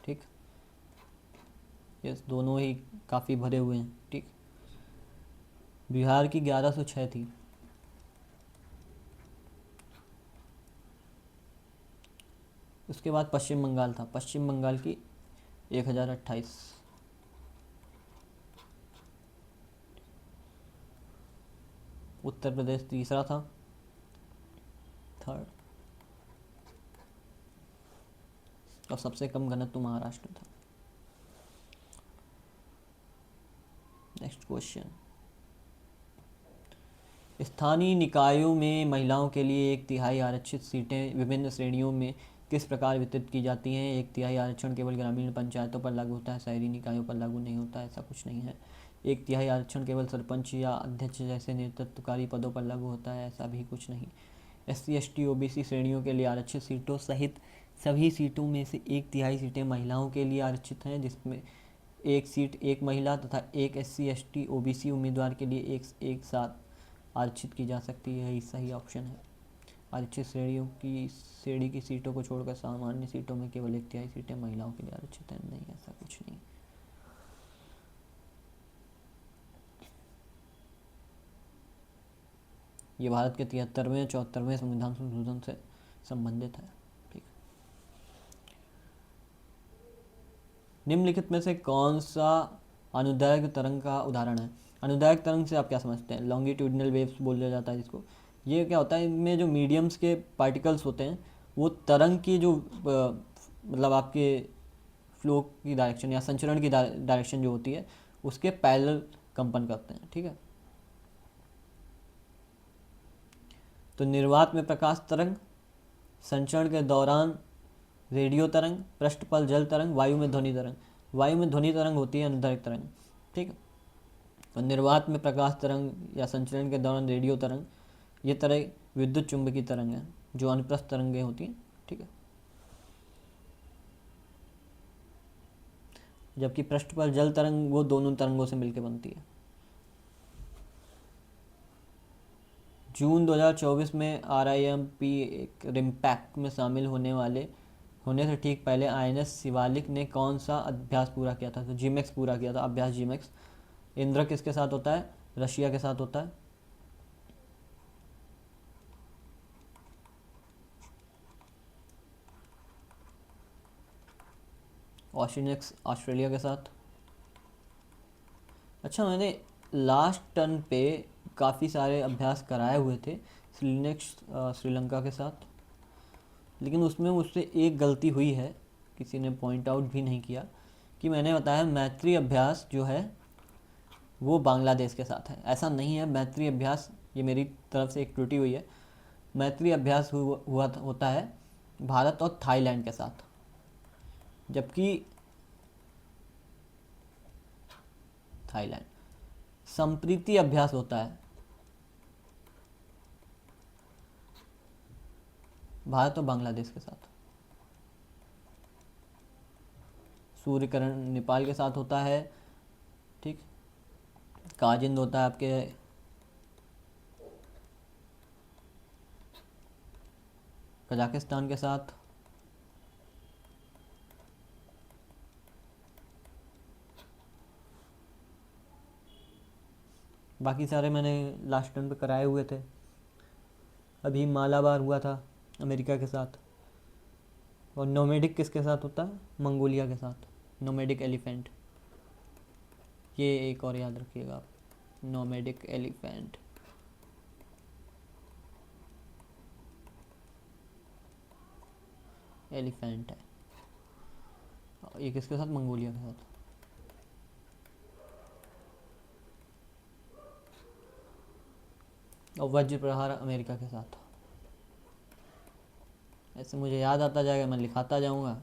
ठीक। ये दोनों ही काफ़ी भरे हुए हैं। ठीक। बिहार की 1106 थी। उसके बाद पश्चिम बंगाल था, पश्चिम बंगाल की 1028। उत्तर प्रदेश तीसरा था, थर्ड। और सबसे कम घनत्व महाराष्ट्र था। Next question. स्थानीय निकायों में महिलाओं के लिए 1/3 आरक्षित सीटें विभिन्न श्रेणियों में किस प्रकार वितरित की जाती हैं? 1/3 आरक्षण केवल ग्रामीण पंचायतों पर लागू होता है, शहरी निकायों पर लागू नहीं होता, ऐसा कुछ नहीं है। 1/3 आरक्षण केवल सरपंच या अध्यक्ष जैसे नेतृत्वकारी पदों पर लागू होता है, ऐसा भी कुछ नहीं। SC ST OBC श्रेणियों के लिए आरक्षित सीटों सहित सभी सीटों में से 1/3 सीटें महिलाओं के लिए आरक्षित हैं, जिसमें एक सीट एक महिला तथा एक SC ST OBC उम्मीदवार के लिए एक साथ आरक्षित की जा सकती है। यही सही ऑप्शन है। आरक्षित श्रेणी की सीटों को छोड़कर सामान्य सीटों में केवल 1/3 सीटें महिलाओं के लिए आरक्षित हैं। नहीं, ऐसा कुछ नहीं। ये भारत के 73वें 74वें संविधान संशोधन से संबंधित है। ठीक। निम्नलिखित में से कौन सा अनुदैर्घ्य तरंग का उदाहरण है? अनुदैर्घ्य तरंग से आप क्या समझते हैं? लॉन्गिट्यूडिनल वेव्स बोला जाता है जिसको। ये क्या होता है, इनमें जो मीडियम्स के पार्टिकल्स होते हैं वो तरंग की जो मतलब आपके फ्लो की डायरेक्शन या संचरण की डायरेक्शन जो होती है उसके पैरेलल कंपन करते हैं। ठीक है। तो निर्वात में प्रकाश तरंग, संचरण के दौरान रेडियो तरंग, पृष्ठतल जल तरंग, वायु में ध्वनि तरंग। वायु में ध्वनि तरंग होती है अनुदैर्घ्य तरंग। ठीक है। और निर्वात में प्रकाश तरंग या संचरण के दौरान रेडियो तरंग, ये तरह विद्युत चुंबकीय तरंग है जो अनुप्रस्थ तरंगें होती हैं। ठीक है। जबकि पृष्ठतल जल तरंग वो दोनों तरंगों से मिलकर बनती है। जून 2024 में RIMP एक रिम्पैक में शामिल होने से ठीक पहले INS शिवालिक ने कौन सा अभ्यास पूरा किया था? तो GMAX पूरा किया था, अभ्यास GMAX। इंद्र किसके साथ होता है? रशिया के साथ होता है। ऑस्ट्रेलियक्स ऑस्ट्रेलिया के साथ। अच्छा, मैंने लास्ट टर्न पे काफ़ी सारे अभ्यास कराए हुए थे श्रीनेक्स श्रीलंका के साथ, लेकिन उसमें मुझसे एक गलती हुई है, किसी ने पॉइंट आउट भी नहीं किया, कि मैंने बताया मैत्री अभ्यास जो है वो बांग्लादेश के साथ है। ऐसा नहीं है। मैत्री अभ्यास, ये मेरी तरफ से एक त्रुटि हुई है, मैत्री अभ्यास होता है भारत और थाईलैंड के साथ, जबकि थाईलैंड संप्रीति अभ्यास होता है भारत और बांग्लादेश के साथ। सूर्यकरण नेपाल के साथ होता है। ठीक। काजिंद होता है आपके कजाकिस्तान के साथ। बाकी सारे मैंने लास्ट टर्न पे कराए हुए थे। अभी मालाबार हुआ था अमेरिका के साथ। और नोमेडिक किसके साथ होता है? मंगोलिया के साथ, नोमेडिक एलिफेंट। ये एक और याद रखिएगा आप, नोमेडिक एलिफेंट। एलिफेंट है ये किसके साथ? मंगोलिया के साथ। और वज्र प्रहार अमेरिका के साथ। ऐसे मुझे याद आता जाएगा, मैं लिखाता जाऊंगा,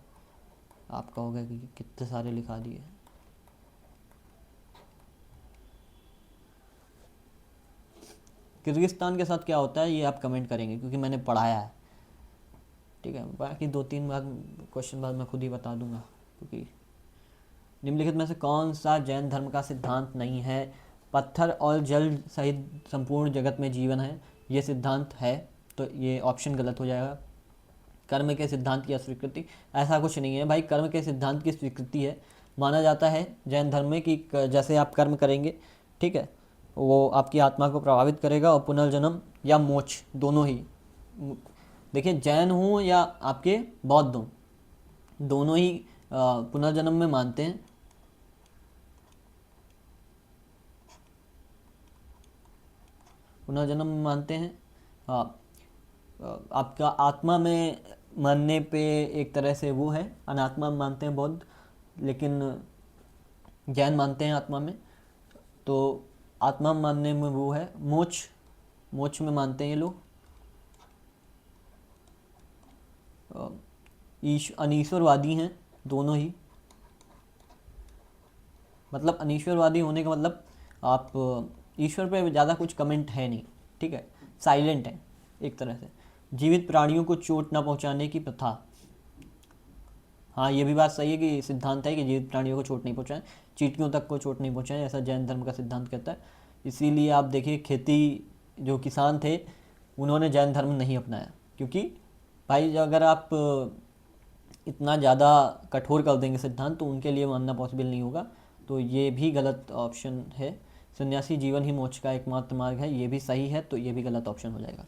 आप कहोगे कि कितने सारे लिखा दिए। किर्गिस्तान के साथ क्या होता है ये आप कमेंट करेंगे क्योंकि मैंने पढ़ाया है। ठीक है। बाकी 2-3 बार क्वेश्चन बाद मैं खुद ही बता दूंगा। क्योंकि निम्नलिखित में से कौन सा जैन धर्म का सिद्धांत नहीं है? पत्थर और जल सहित संपूर्ण जगत में जीवन है, ये सिद्धांत है, तो ये ऑप्शन गलत हो जाएगा। कर्म के सिद्धांत की अस्वीकृति, ऐसा कुछ नहीं है भाई। कर्म के सिद्धांत की स्वीकृति है। माना जाता है जैन धर्म में कि जैसे आप कर्म करेंगे, ठीक है, वो आपकी आत्मा को प्रभावित करेगा और पुनर्जन्म या मोक्ष दोनों ही। देखिए, जैन हो या आपके बौद्ध हो, दोनों ही पुनर्जन्म में मानते हैं। पुनर्जन्म में मानते हैं। आपका आत्मा में मानने पे एक तरह से वो है, अनात्मा में मानते हैं बौद्ध, लेकिन जैन मानते हैं आत्मा में। तो आत्मा में मानने में वो है मोक्ष, मोक्ष में मानते हैं ये लोग। अनीश्वरवादी हैं दोनों ही। मतलब अनीश्वरवादी होने का मतलब आप ईश्वर पे ज़्यादा कुछ कमेंट है नहीं, ठीक है, साइलेंट है एक तरह से। जीवित प्राणियों को चोट न पहुंचाने की प्रथा, हाँ ये भी बात सही है कि सिद्धांत है कि जीवित प्राणियों को चोट नहीं पहुंचाएं, चींटियों तक को चोट नहीं पहुंचाएं, ऐसा जैन धर्म का सिद्धांत कहता है। इसीलिए आप देखिए खेती जो किसान थे उन्होंने जैन धर्म नहीं अपनाया, क्योंकि भाई अगर आप इतना ज़्यादा कठोर कर देंगे सिद्धांत तो उनके लिए मानना पॉसिबल नहीं होगा। तो ये भी गलत ऑप्शन है। सन्यासी जीवन ही मोक्ष का एकमात्र मार्ग है, ये भी सही है, तो ये भी गलत ऑप्शन हो जाएगा।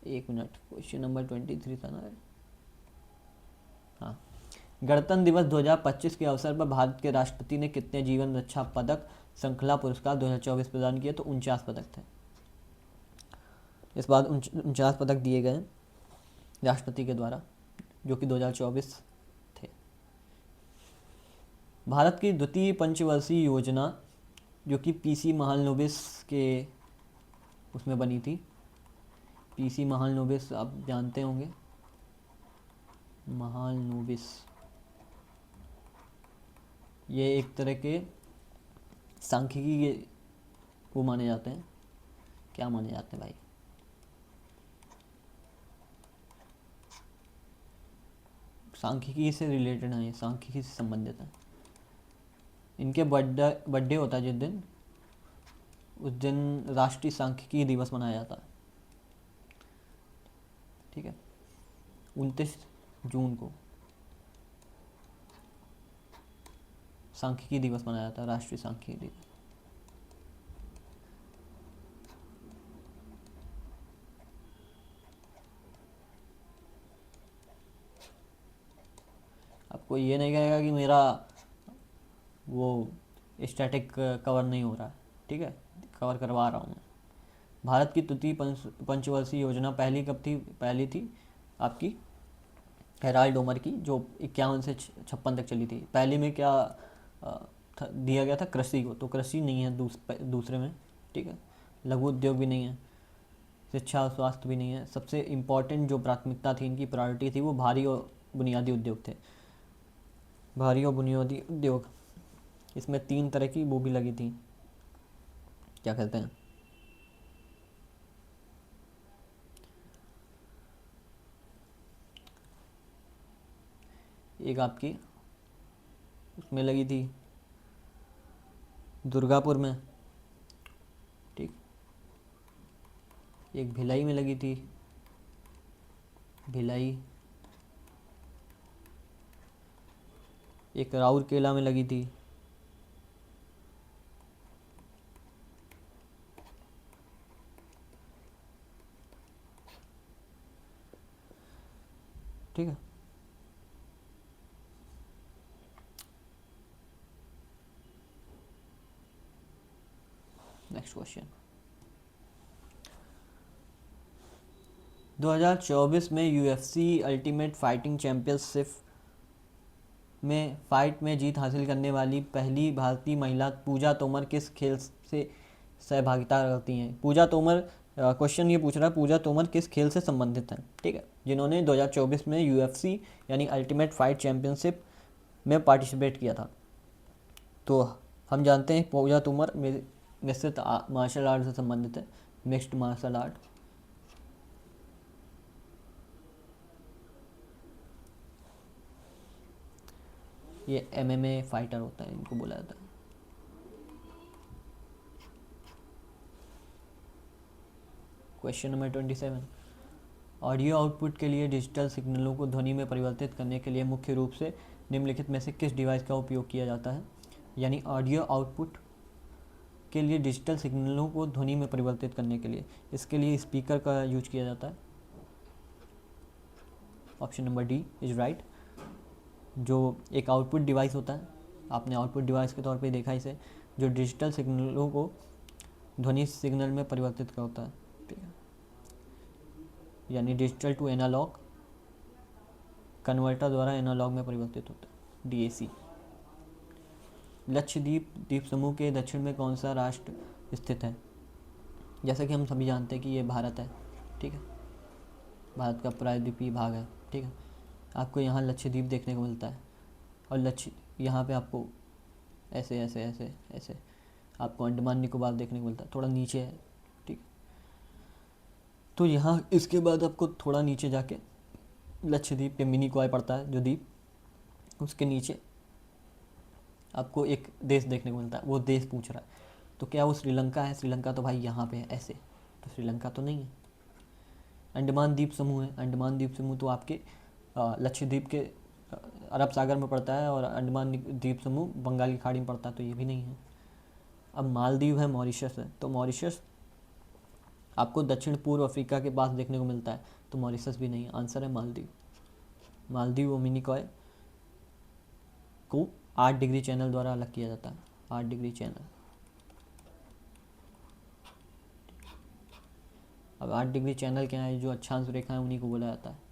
एक मिनट, क्वेश्चन नंबर 23 था ना। हाँ, गणतंत्र दिवस 2025 के अवसर पर भारत के राष्ट्रपति ने कितने जीवन रक्षा पदक श्रृंखला पुरस्कार 2024 प्रदान किए? तो 49 पदक थे। इस बार 49 पदक दिए गए राष्ट्रपति के द्वारा, जो कि 2024 थे। भारत की द्वितीय पंचवर्षीय योजना जो कि पीसी महालनोबिस के उसमें बनी थी, पीसी महालनोबिस आप जानते होंगे, महालनोबिस ये एक तरह के सांख्यिकी के वो माने जाते हैं। क्या माने जाते हैं भाई? सांख्यिकी से रिलेटेड है, सांख्यिकी से संबंधित है। इनके बर्थडे होता है जिस दिन, उस दिन राष्ट्रीय सांख्यिकी दिवस मनाया जाता है। ठीक है, 29 जून को सांख्यिकी दिवस मनाया जाता है, राष्ट्रीय सांख्यिकी दिवस। आपको ये नहीं कहेगा कि मेरा वो स्टैटिक कवर नहीं हो रहा है, ठीक है, कवर करवा रहा हूँ मैं। भारत की तृतीय पंचवर्षीय योजना पहली कब थी? पहली थी आपकी हेराल्ड डोमर की, जो 51 से 56 तक चली थी। पहले में क्या दिया गया था? कृषि को। तो कृषि नहीं है दूसरे में, ठीक है। लघु उद्योग भी नहीं है, शिक्षा और स्वास्थ्य भी नहीं है। सबसे इम्पोर्टेंट जो प्राथमिकता थी, इनकी प्रायोरिटी थी, वो भारी और बुनियादी उद्योग थे। भारी और बुनियादी उद्योग, इसमें 3 तरह की वो भी लगी थी, क्या कहते हैं, एक आपकी उसमें लगी थी दुर्गापुर में, ठीक, एक भिलाई में लगी थी, भिलाई, एक राउरकेला में लगी थी, ठीक है। नेक्स्ट क्वेश्चन, 2024 में यूएफसी अल्टीमेट फाइटिंग चैंपियनशिप में फाइट में जीत हासिल करने वाली पहली भारतीय महिला पूजा तोमर किस खेल से सहभागिता करती हैं? पूजा तोमर, क्वेश्चन ये पूछ रहा है पूजा तोमर किस खेल से संबंधित हैं, ठीक है, जिन्होंने 2024 में यूएफसी यानी अल्टीमेट फाइट चैंपियनशिप में पार्टिसिपेट किया था। तो हम जानते हैं पूजा तोमर मिश्रित मार्शल आर्ट से संबंधित है, मिक्स्ड मार्शल आर्ट। ये एमएमए फाइटर होता है, इनको बोला जाता है। क्वेश्चन नंबर 27, ऑडियो आउटपुट के लिए डिजिटल सिग्नलों को ध्वनि में परिवर्तित करने के लिए मुख्य रूप से निम्नलिखित में से किस डिवाइस का उपयोग किया जाता है? यानी ऑडियो आउटपुट के लिए डिजिटल सिग्नलों को ध्वनि में परिवर्तित करने के लिए इसके लिए स्पीकर का यूज किया जाता है। Option number D is right. जो एक आउटपुट डिवाइस होता है, आपने आउटपुट डिवाइस के तौर पे देखा इसे, जो डिजिटल सिग्नलों को ध्वनि सिग्नल में परिवर्तित करता है, ठीक है, यानी डिजिटल टू एनालॉग कन्वर्टर द्वारा एनालॉग में परिवर्तित होता है, डीएसी। लक्षद्वीप द्वीप समूह के दक्षिण में कौन सा राष्ट्र स्थित है? जैसा कि हम सभी जानते हैं कि ये भारत है, ठीक है, भारत का प्रायद्वीपीय भाग है, ठीक है। आपको यहाँ लक्षद्वीप देखने को मिलता है, और यहाँ पे आपको ऐसे ऐसे ऐसे ऐसे आपको अंडमान निकोबार देखने को मिलता है, थोड़ा नीचे है, ठीक। तो यहाँ इसके बाद आपको थोड़ा नीचे जाके लक्षद्वीप पे मिनी कॉय पड़ता है, जो द्वीप उसके नीचे आपको एक देश देखने को मिलता है, वो देश पूछ रहा है। तो क्या वो श्रीलंका है? श्रीलंका तो भाई यहाँ पे है ऐसे, तो श्रीलंका तो नहीं है। अंडमान द्वीप समूह है, अंडमान द्वीप समूह तो आपके लक्षद्वीप के अरब सागर में पड़ता है, और अंडमान द्वीप समूह बंगाल की खाड़ी में पड़ता है, तो ये भी नहीं है। अब मालदीव है, मॉरिशस है, तो मॉरिशस आपको दक्षिण पूर्व अफ्रीका के पास देखने को मिलता है, तो मॉरिशस भी नहीं है। आंसर है मालदीव। मालदीव और मिनिकॉय को 8 डिग्री चैनल द्वारा अलग किया जाता है, 8 डिग्री चैनल। अब 8 डिग्री चैनल क्या है? जो अक्षांश रेखा है उन्हीं को बोला जाता है।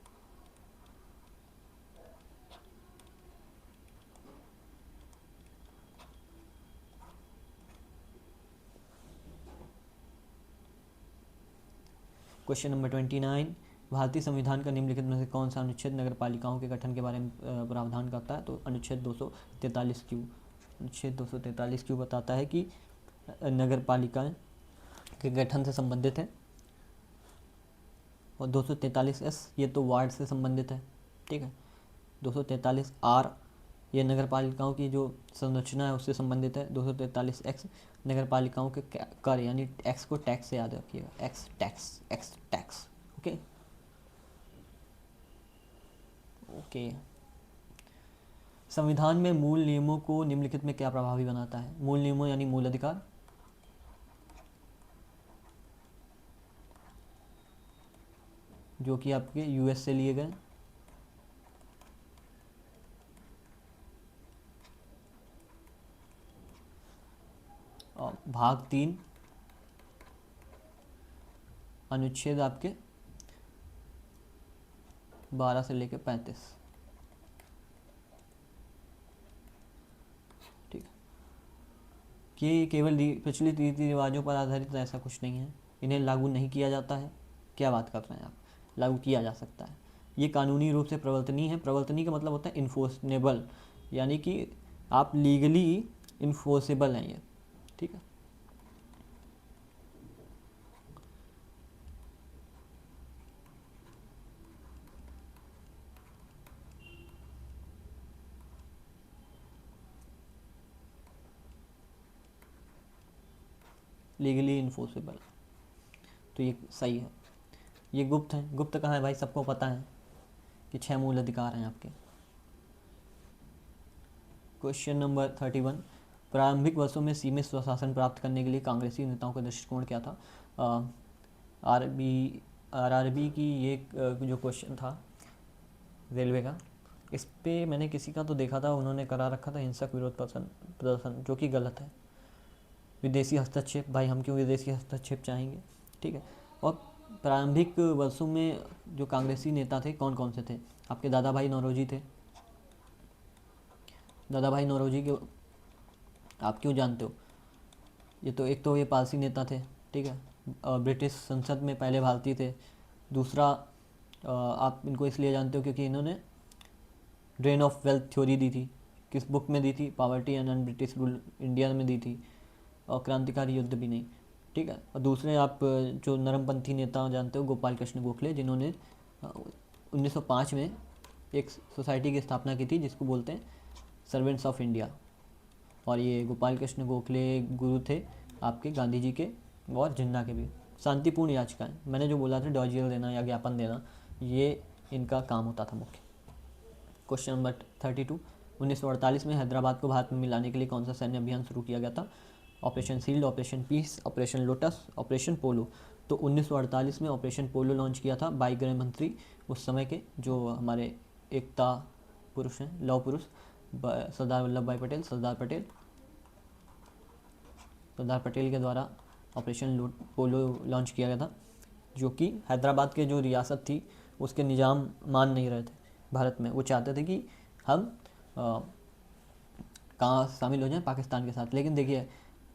क्वेश्चन नंबर 29, भारतीय संविधान का निम्नलिखित में से कौन सा अनुच्छेद नगर पालिकाओं के गठन के बारे में प्रावधान करता है? तो अनुच्छेद 243 क्यू। अनुच्छेद 243 क्यू बताता है कि नगर पालिकाएं के गठन से संबंधित है, और 243 ये तो वार्ड से संबंधित है, ठीक है। 243 ये नगर पालिकाओं की जो संरचना है उससे संबंधित है। 243 नगर पालिकाओं के कर, यानी एक्स को टैक्स से याद रखिएगा, एक्स टैक्स। Okay okay. संविधान में मूल नियमों को निम्नलिखित में क्या प्रभावी बनाता है? मूल नियमों यानी मूल अधिकार, जो कि आपके यूएस से लिए गए। और भाग 3 अनुच्छेद आपके 12 से लेकर 35, ठीक है। कि केवल प्रचलित रीति रिवाजों पर आधारित ऐसा कुछ नहीं है, इन्हें लागू नहीं किया जाता है। क्या बात कर रहे हैं आप? लागू किया जा सकता है। ये कानूनी रूप से प्रवर्तनीय है। प्रवर्तनीय का मतलब होता है इन्फोर्सनेबल, यानी कि आप लीगली इन्फोर्सेबल हैं ये, ठीक है। लीगली इन्फोर्सेबल, तो ये सही है। ये गुप्त है। गुप्त कहाँ है भाई? सबको पता है कि 6 मूल अधिकार हैं आपके। क्वेश्चन नंबर 31, प्रारंभिक वर्षों में सीमित स्वशासन प्राप्त करने के लिए कांग्रेसी नेताओं का दृष्टिकोण क्या था? आरआरबी की ये जो क्वेश्चन था रेलवे का, इस पे मैंने किसी का तो देखा था, उन्होंने करा रखा था हिंसक विरोध प्रदर्शन, जो कि गलत है। विदेशी हस्तक्षेप, भाई हम क्यों विदेशी हस्तक्षेप चाहेंगे, ठीक है। और प्रारंभिक वर्षों में जो कांग्रेसी नेता थे कौन कौन से थे? आपके दादा भाई नौरोजी थे। दादा भाई नौरोजी के आप क्यों जानते हो? ये तो एक तो ये पारसी नेता थे, ठीक है। ब्रिटिश संसद में पहले भारतीय थे। दूसरा आप इनको इसलिए जानते हो क्योंकि इन्होंने ड्रेन ऑफ वेल्थ थ्योरी दी थी। किस बुक में दी थी? Poverty and un British rule India में दी थी। और क्रांतिकारी युद्ध भी नहीं, ठीक है। और दूसरे आप जो नरमपंथी नेता जानते हो, गोपाल कृष्ण गोखले, जिन्होंने 1905 में एक सोसाइटी की स्थापना की थी जिसको बोलते हैं सर्वेंट्स ऑफ इंडिया। और ये गोपाल कृष्ण गोखले गुरु थे आपके गांधी जी के और जिन्ना के भी। शांतिपूर्ण याचिकाएं, मैंने जो बोला था डॉजियल देना या ज्ञापन देना, ये इनका काम होता था मुख्य। क्वेश्चन नंबर 32, 1948 में हैदराबाद को भारत में मिलाने के लिए कौन सा सैन्य अभियान शुरू किया गया था? Operation shield, operation peace, operation lotus, operation polo. तो 1948 में ऑपरेशन पोलो लॉन्च किया था बाई गृह मंत्री उस समय के, जो हमारे एकता पुरुष हैं, लौह पुरुष, सरदार वल्लभ भाई पटेल, सरदार पटेल के द्वारा ऑपरेशन पोलो लॉन्च किया गया था, जो कि हैदराबाद के जो रियासत थी उसके निज़ाम मान नहीं रहे थे भारत में। वो चाहते थे कि हम कहाँ शामिल हो जाएं? पाकिस्तान के साथ। लेकिन देखिए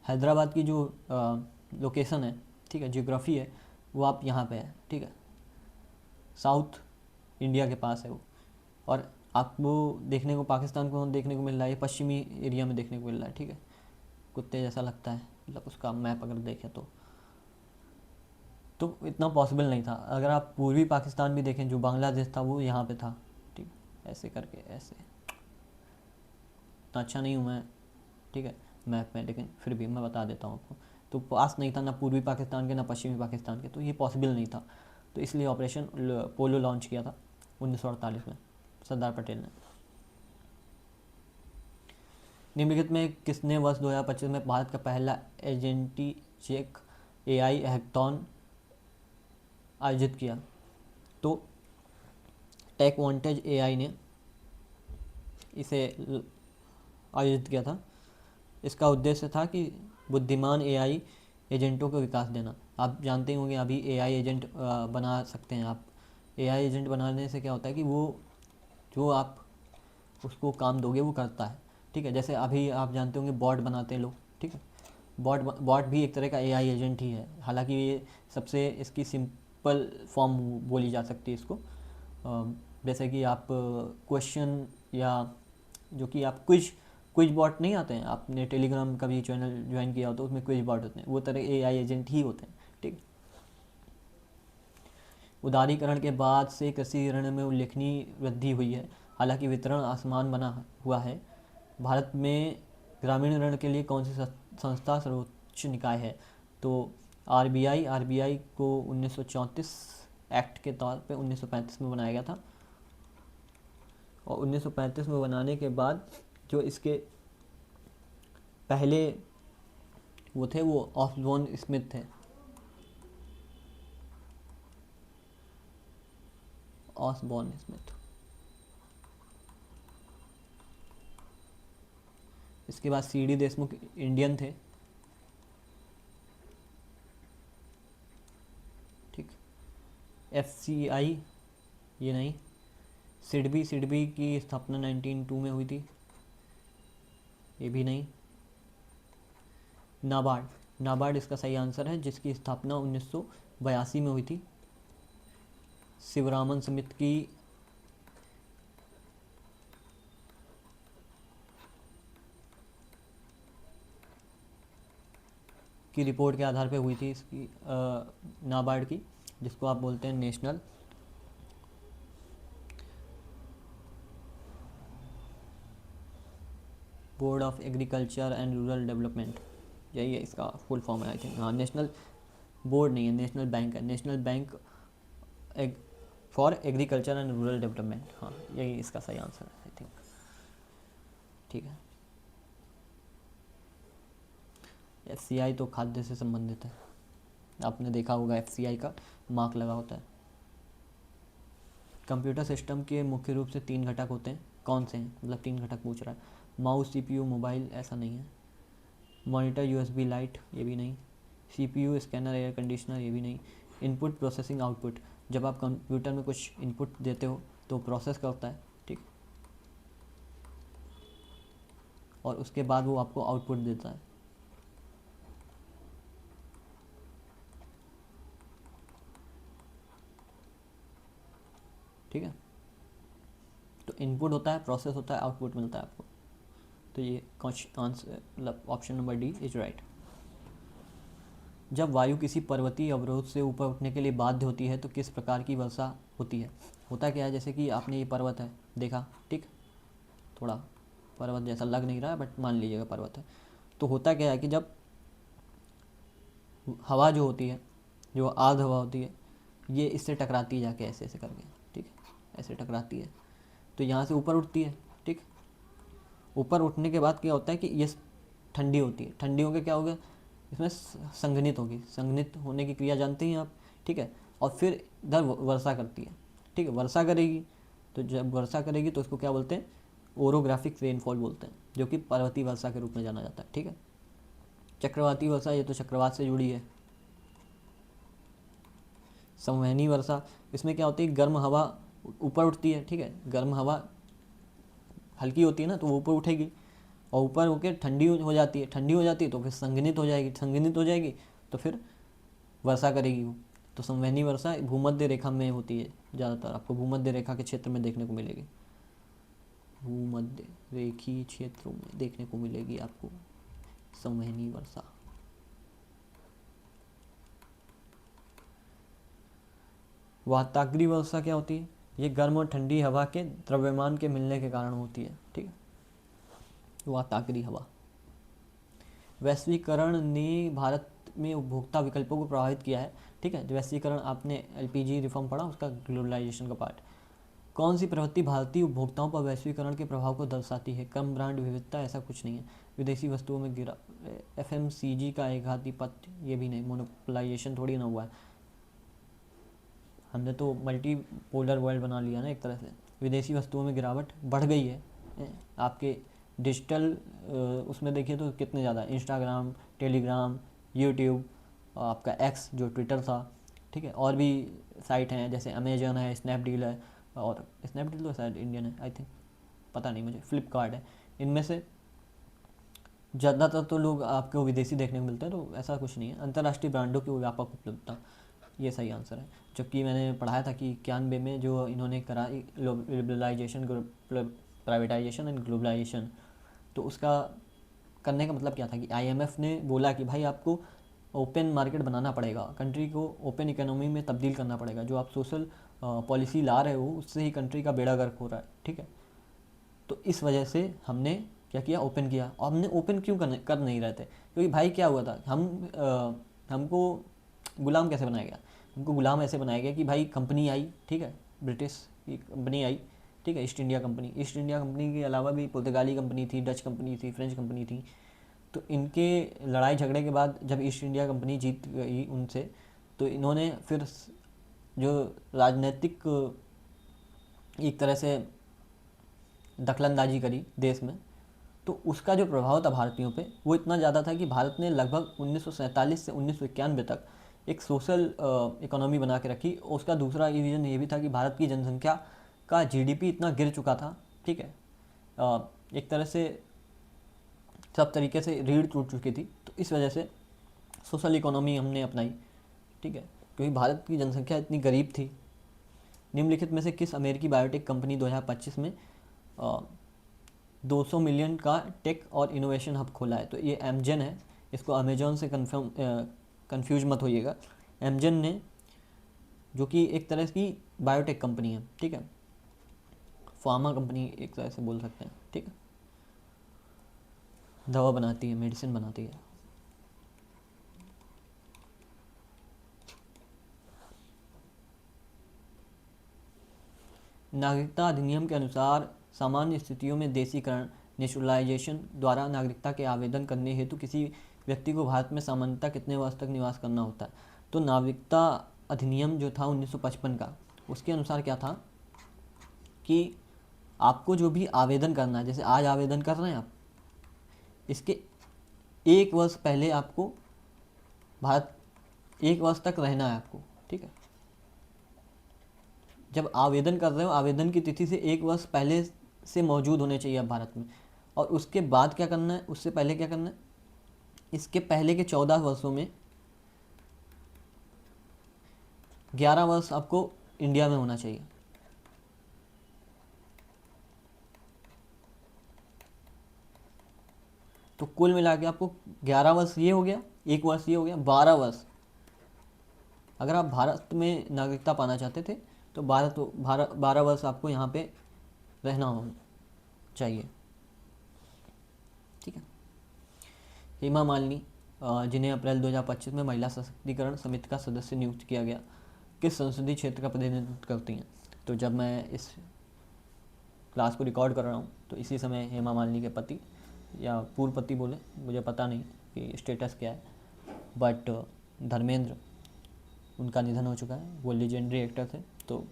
हैदराबाद की जो लोकेशन है, ठीक है, जियोग्राफी है, वो आप यहाँ पे है, ठीक है, साउथ इंडिया के पास है वो। और आपको देखने को पाकिस्तान को देखने को मिल रहा है, पश्चिमी एरिया में देखने को मिल रहा है, ठीक है। कुत्ते जैसा लगता है, मतलब उसका मैप अगर देखें तो इतना पॉसिबल नहीं था। अगर आप पूर्वी पाकिस्तान भी देखें, जो बांग्लादेश था वो यहाँ पे था, ठीक, ऐसे करके ऐसे। उतना अच्छा नहीं हूँ मैं, ठीक है, मैप में, लेकिन फिर भी मैं बता देता हूँ आपको। तो पास नहीं था ना पूर्वी पाकिस्तान के ना पश्चिमी पाकिस्तान के, तो ये पॉसिबल नहीं था। तो इसलिए ऑपरेशन पोलो लॉन्च किया था 1948 में सरदार पटेल ने। निम्नलिखित में किसने वर्ष 2025 में भारत का पहला एजेंटी चेक एआई हैकथॉन आयोजित किया? तो टेक वांटेज एआई ने इसे आयोजित किया था। इसका उद्देश्य था कि बुद्धिमान एआई एजेंटों को विकास देना। आप जानते ही होंगे अभी एआई एजेंट बना सकते हैं आप। एआई एजेंट बनाने से क्या होता है कि वो जो आप उसको काम दोगे वो करता है, ठीक है। जैसे अभी आप जानते होंगे बॉट बनाते हैं लोग, ठीक है। बॉट भी एक तरह का एआई एजेंट ही है। हालांकि ये सबसे इसकी सिंपल फॉर्म बोली जा सकती है इसको। जैसे कि आप क्वेश्चन या जो कि आप क्विज बॉट नहीं आते हैं, आपने टेलीग्राम का भी चैनल ज्वाइन किया हो तो उसमें क्विज बॉट होते हैं, वो तरह एआई एजेंट ही होते हैं, ठीक। उदारीकरण के बाद से कृषि ऋण में उल्लेखनीय वृद्धि हुई है, हालांकि वितरण आसमान बना हुआ है। भारत में ग्रामीण ऋण के लिए कौन सी संस्था सर्वोच्च निकाय है? तो आरबीआई को 1934 एक्ट के तौर पे 1935 में बनाया गया था, और 1935 में बनाने के बाद जो इसके पहले वो थे वो ऑसबॉर्न स्मिथ थे। Osborne Smith. इसके बाद सीडी देशमुख इंडियन थे, ठीक। एफसीआई ये नहीं। सिडबी की स्थापना 1902 में हुई थी, ये भी नहीं। नाबार्ड इसका सही आंसर है, जिसकी स्थापना 1982 में हुई थी। शिवरामन स्मिथ की रिपोर्ट के आधार पे हुई थी इसकी नाबार्ड की, जिसको आप बोलते हैं national board of agriculture and rural development, यही है इसका फुल फॉर्म है आई थिंक। हाँ, नेशनल बोर्ड नहीं है, नेशनल बैंक है, national bank for agriculture and rural development. हाँ, यही इसका सही आंसर है आई थिंक, ठीक है। एफसीआई तो खाद्य से संबंधित है, आपने देखा होगा एफसीआई का मार्क लगा होता है। कंप्यूटर सिस्टम के मुख्य रूप से 3 घटक होते हैं, कौन से हैं? मतलब 3 घटक पूछ रहा है। माउस, सीपीयू, मोबाइल, ऐसा नहीं है। मॉनिटर, यूएसबी लाइट, ये भी नहीं। सीपीयू, स्कैनर, एयर कंडीशनर, ये भी नहीं। इनपुट, प्रोसेसिंग, आउटपुट, जब आप कंप्यूटर में कुछ इनपुट देते हो तो प्रोसेस करता है, ठीक, और उसके बाद वो आपको आउटपुट देता है। ठीक है, तो इनपुट होता है, प्रोसेस होता है, आउटपुट मिलता है आपको। तो ये आंसर मतलब option number D is right. जब वायु किसी पर्वतीय अवरोध से ऊपर उठने के लिए बाध्य होती है तो किस प्रकार की वर्षा होती है? होता क्या है, जैसे कि आपने ये पर्वत है देखा, ठीक, थोड़ा पर्वत जैसा लग नहीं रहा है बट मान लीजिएगा पर्वत है। तो होता क्या है कि जब हवा जो होती है, जो आर्द्र हवा होती है, ये इससे टकराती है जाके ऐसे ऐसे करके, ठीक है, ऐसे टकराती है तो यहाँ से ऊपर उठती है, ठीक। ऊपर उठने के बाद क्या होता है कि ये ठंडी होती है, ठंडी होकर क्या होगा, इसमें संघनित होगी। संघनित होने की क्रिया जानते हैं आप, ठीक है। और फिर इधर वर्षा करती है, ठीक है, वर्षा करेगी। तो जब वर्षा करेगी तो उसको क्या बोलते हैं, ओरोग्राफिक रेनफॉल बोलते हैं, जो कि पर्वतीय वर्षा के रूप में जाना जाता है, ठीक है। चक्रवाती वर्षा, ये तो चक्रवात से जुड़ी है। संवहनी वर्षा, इसमें क्या होती है, गर्म हवा ऊपर उठती है, ठीक है, गर्म हवा हल्की होती है ना तो वो ऊपर उठेगी और ऊपर होकर ठंडी हो जाती है, ठंडी हो जाती है तो फिर संघनित हो जाएगी, संघनित हो जाएगी तो फिर वर्षा करेगी वो। तो संवहनी वर्षा भूमध्य रेखा में होती है ज़्यादातर, आपको भूमध्य रेखा के क्षेत्र में देखने को मिलेगी, भूमध्य रेखीय क्षेत्रों में देखने को मिलेगी आपको संवहनी वर्षा। वाताग्री वर्षा क्या होती है, ये गर्म और ठंडी हवा के द्रव्यमान के मिलने के कारण होती है, ठीक है। वह ताकरी हवा। वैश्वीकरण ने भारत में उपभोक्ता विकल्पों को प्रभावित किया है। ठीक है, वैश्वीकरण आपने एलपीजी रिफॉर्म पढ़ा, उसका ग्लोबलाइजेशन का पार्ट। कौन सी प्रवृत्ति भारतीय उपभोक्ताओं पर वैश्वीकरण के प्रभाव को दर्शाती है? कम ब्रांड विविधता, ऐसा कुछ नहीं है। विदेशी वस्तुओं में गिरा, एफएमसीजी का एक आधिपत्य, ये भी नहीं। मोनोपोलाइजेशन थोड़ी ना हुआ है, हमने तो मल्टी पोलर वर्ल्ड बना लिया ना एक तरह से। विदेशी वस्तुओं में गिरावट बढ़ गई है। आपके डिजिटल उसमें देखिए तो कितने ज़्यादा, इंस्टाग्राम, टेलीग्राम, यूट्यूब, आपका एक्स जो ट्विटर था, ठीक है, और भी साइट हैं जैसे अमेजन है, स्नैपडील है, और स्नैपडील तो शायद इंडियन है आई थिंक, पता नहीं मुझे, फ्लिपकार्ट है। इनमें से ज़्यादातर तो लोग आपको विदेशी देखने को मिलते हैं, तो ऐसा कुछ नहीं है। अंतर्राष्ट्रीय ब्रांडों की व्यापक उपलब्धता, ये सही आंसर है। जबकि मैंने पढ़ाया था कि 91 में जो इन्होंने करा लिबरलाइजेशन, प्राइवेटाइजेशन एंड ग्लोबलाइजेशन, तो उसका करने का मतलब क्या था कि आईएमएफ ने बोला कि भाई आपको ओपन मार्केट बनाना पड़ेगा, कंट्री को ओपन इकोनॉमी में तब्दील करना पड़ेगा। जो आप सोशल पॉलिसी ला रहे हो उससे ही कंट्री का बेड़ा गर्क हो रहा है। ठीक है, तो इस वजह से हमने क्या किया, ओपन किया। और हमने ओपन क्यों कर नहीं रहे थे? क्योंकि भाई क्या हुआ था, हमको गुलाम कैसे बनाया गया? हमको गुलाम ऐसे बनाया गया कि भाई कंपनी आई, ठीक है, ब्रिटिश की कंपनी आई, ठीक है, east India company. East India company के अलावा भी पुर्तगाली कंपनी थी, डच कंपनी थी, फ्रेंच कंपनी थी। तो इनके लड़ाई झगड़े के बाद जब ईस्ट इंडिया कंपनी जीत गई उनसे, तो इन्होंने फिर जो राजनीतिक एक तरह से दखलंदाजी करी देश में, तो उसका जो प्रभाव था भारतीयों पे वो इतना ज़्यादा था कि भारत ने लगभग 1947 से 1991 तक एक सोशल इकोनॉमी बना के रखी। और उसका दूसरा रीज़न ये भी था कि भारत की जनसंख्या का जीडीपी इतना गिर चुका था, ठीक है, एक तरह से सब तरीके से रीढ़ टूट चुकी थी। तो इस वजह से सोशल इकोनॉमी हमने अपनाई, ठीक है, क्योंकि भारत की जनसंख्या इतनी गरीब थी। निम्नलिखित में से किस अमेरिकी बायोटेक कंपनी 2025 में 200 मिलियन का टेक और इनोवेशन हब खोला है? तो ये एमजेन है, इसको अमेजोन से कंफ्यूज मत होइएगा। एमजेन ने, जो कि एक तरह की बायोटेक कंपनी है, ठीक है, फार्मा कंपनी एक तरह से बोल सकते हैं, ठीक है, दवा बनाती है, मेडिसिन बनाती है। नागरिकता अधिनियम के अनुसार सामान्य स्थितियों में देशीकरण, नेचुरलाइजेशन द्वारा नागरिकता के आवेदन करने हेतु किसी व्यक्ति को भारत में सामान्यतः कितने वर्ष तक निवास करना होता है? तो नागरिकता अधिनियम जो था 1955 का, उसके अनुसार क्या था कि आपको जो भी आवेदन करना है, जैसे आज आवेदन कर रहे हैं आप, इसके 1 वर्ष पहले आपको भारत 1 वर्ष तक रहना है आपको, ठीक है। जब आवेदन कर रहे हो, आवेदन की तिथि से 1 वर्ष पहले से मौजूद होने चाहिए आप भारत में। और उसके बाद क्या करना है, उससे पहले क्या करना है, इसके पहले के 14 वर्षों में 11 वर्ष आपको इंडिया में होना चाहिए। तो कुल मिला के आपको 11 वर्ष ये हो गया, 1 वर्ष ये हो गया, 12 वर्ष। अगर आप भारत में नागरिकता पाना चाहते थे तो 12 वर्ष आपको यहाँ पे रहना चाहिए, ठीक है। हेमा मालिनी, जिन्हें अप्रैल 2025 में महिला सशक्तिकरण समिति का सदस्य नियुक्त किया गया, किस संसदीय क्षेत्र का प्रतिनिधित्व करती हैं? तो जब मैं इस क्लास को रिकॉर्ड कर रहा हूँ तो इसी समय हेमा मालिनी के पति, या पूर्व पति बोले, मुझे पता नहीं कि स्टेटस क्या है, बट धर्मेंद्र, उनका निधन हो चुका है। वो लेजेंडरी एक्टर थे, तो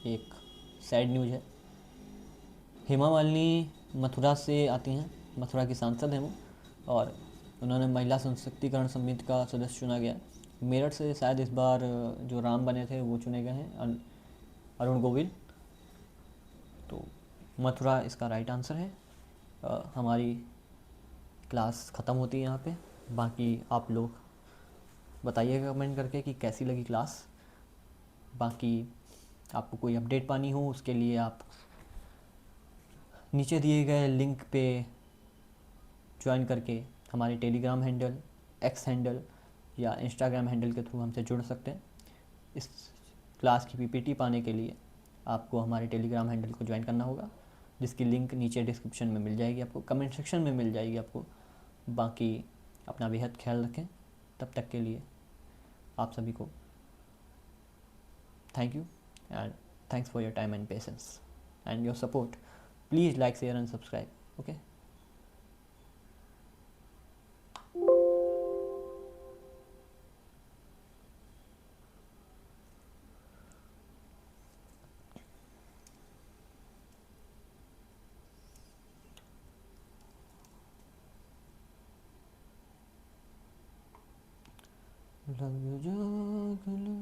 एक सैड न्यूज़ है। हेमा मालिनी मथुरा से आती हैं, मथुरा की सांसद हैं वो, और उन्होंने महिला सशक्तिकरण समिति का सदस्य चुना गया। मेरठ से शायद इस बार जो राम बने थे वो चुने गए हैं, अरुण गोविल। तो मथुरा इसका राइट आंसर है। हमारी क्लास ख़त्म होती है यहाँ पे। बाकी आप लोग बताइएगा कमेंट करके कि कैसी लगी क्लास। बाकी आपको कोई अपडेट पानी हो उसके लिए आप नीचे दिए गए लिंक पे ज्वाइन करके हमारे टेलीग्राम हैंडल, एक्स हैंडल या इंस्टाग्राम हैंडल के थ्रू हमसे जुड़ सकते हैं। इस क्लास की पीपीटी पाने के लिए आपको हमारे टेलीग्राम हैंडल को ज्वाइन करना होगा। जिसकी लिंक नीचे डिस्क्रिप्शन में मिल जाएगी आपको, कमेंट सेक्शन में मिल जाएगी आपको। बाकी अपना बेहद ख्याल रखें, तब तक के लिए आप सभी को thank you and thanks for your time and patience and your support. Please like share and subscribe. Okay. लग जा गले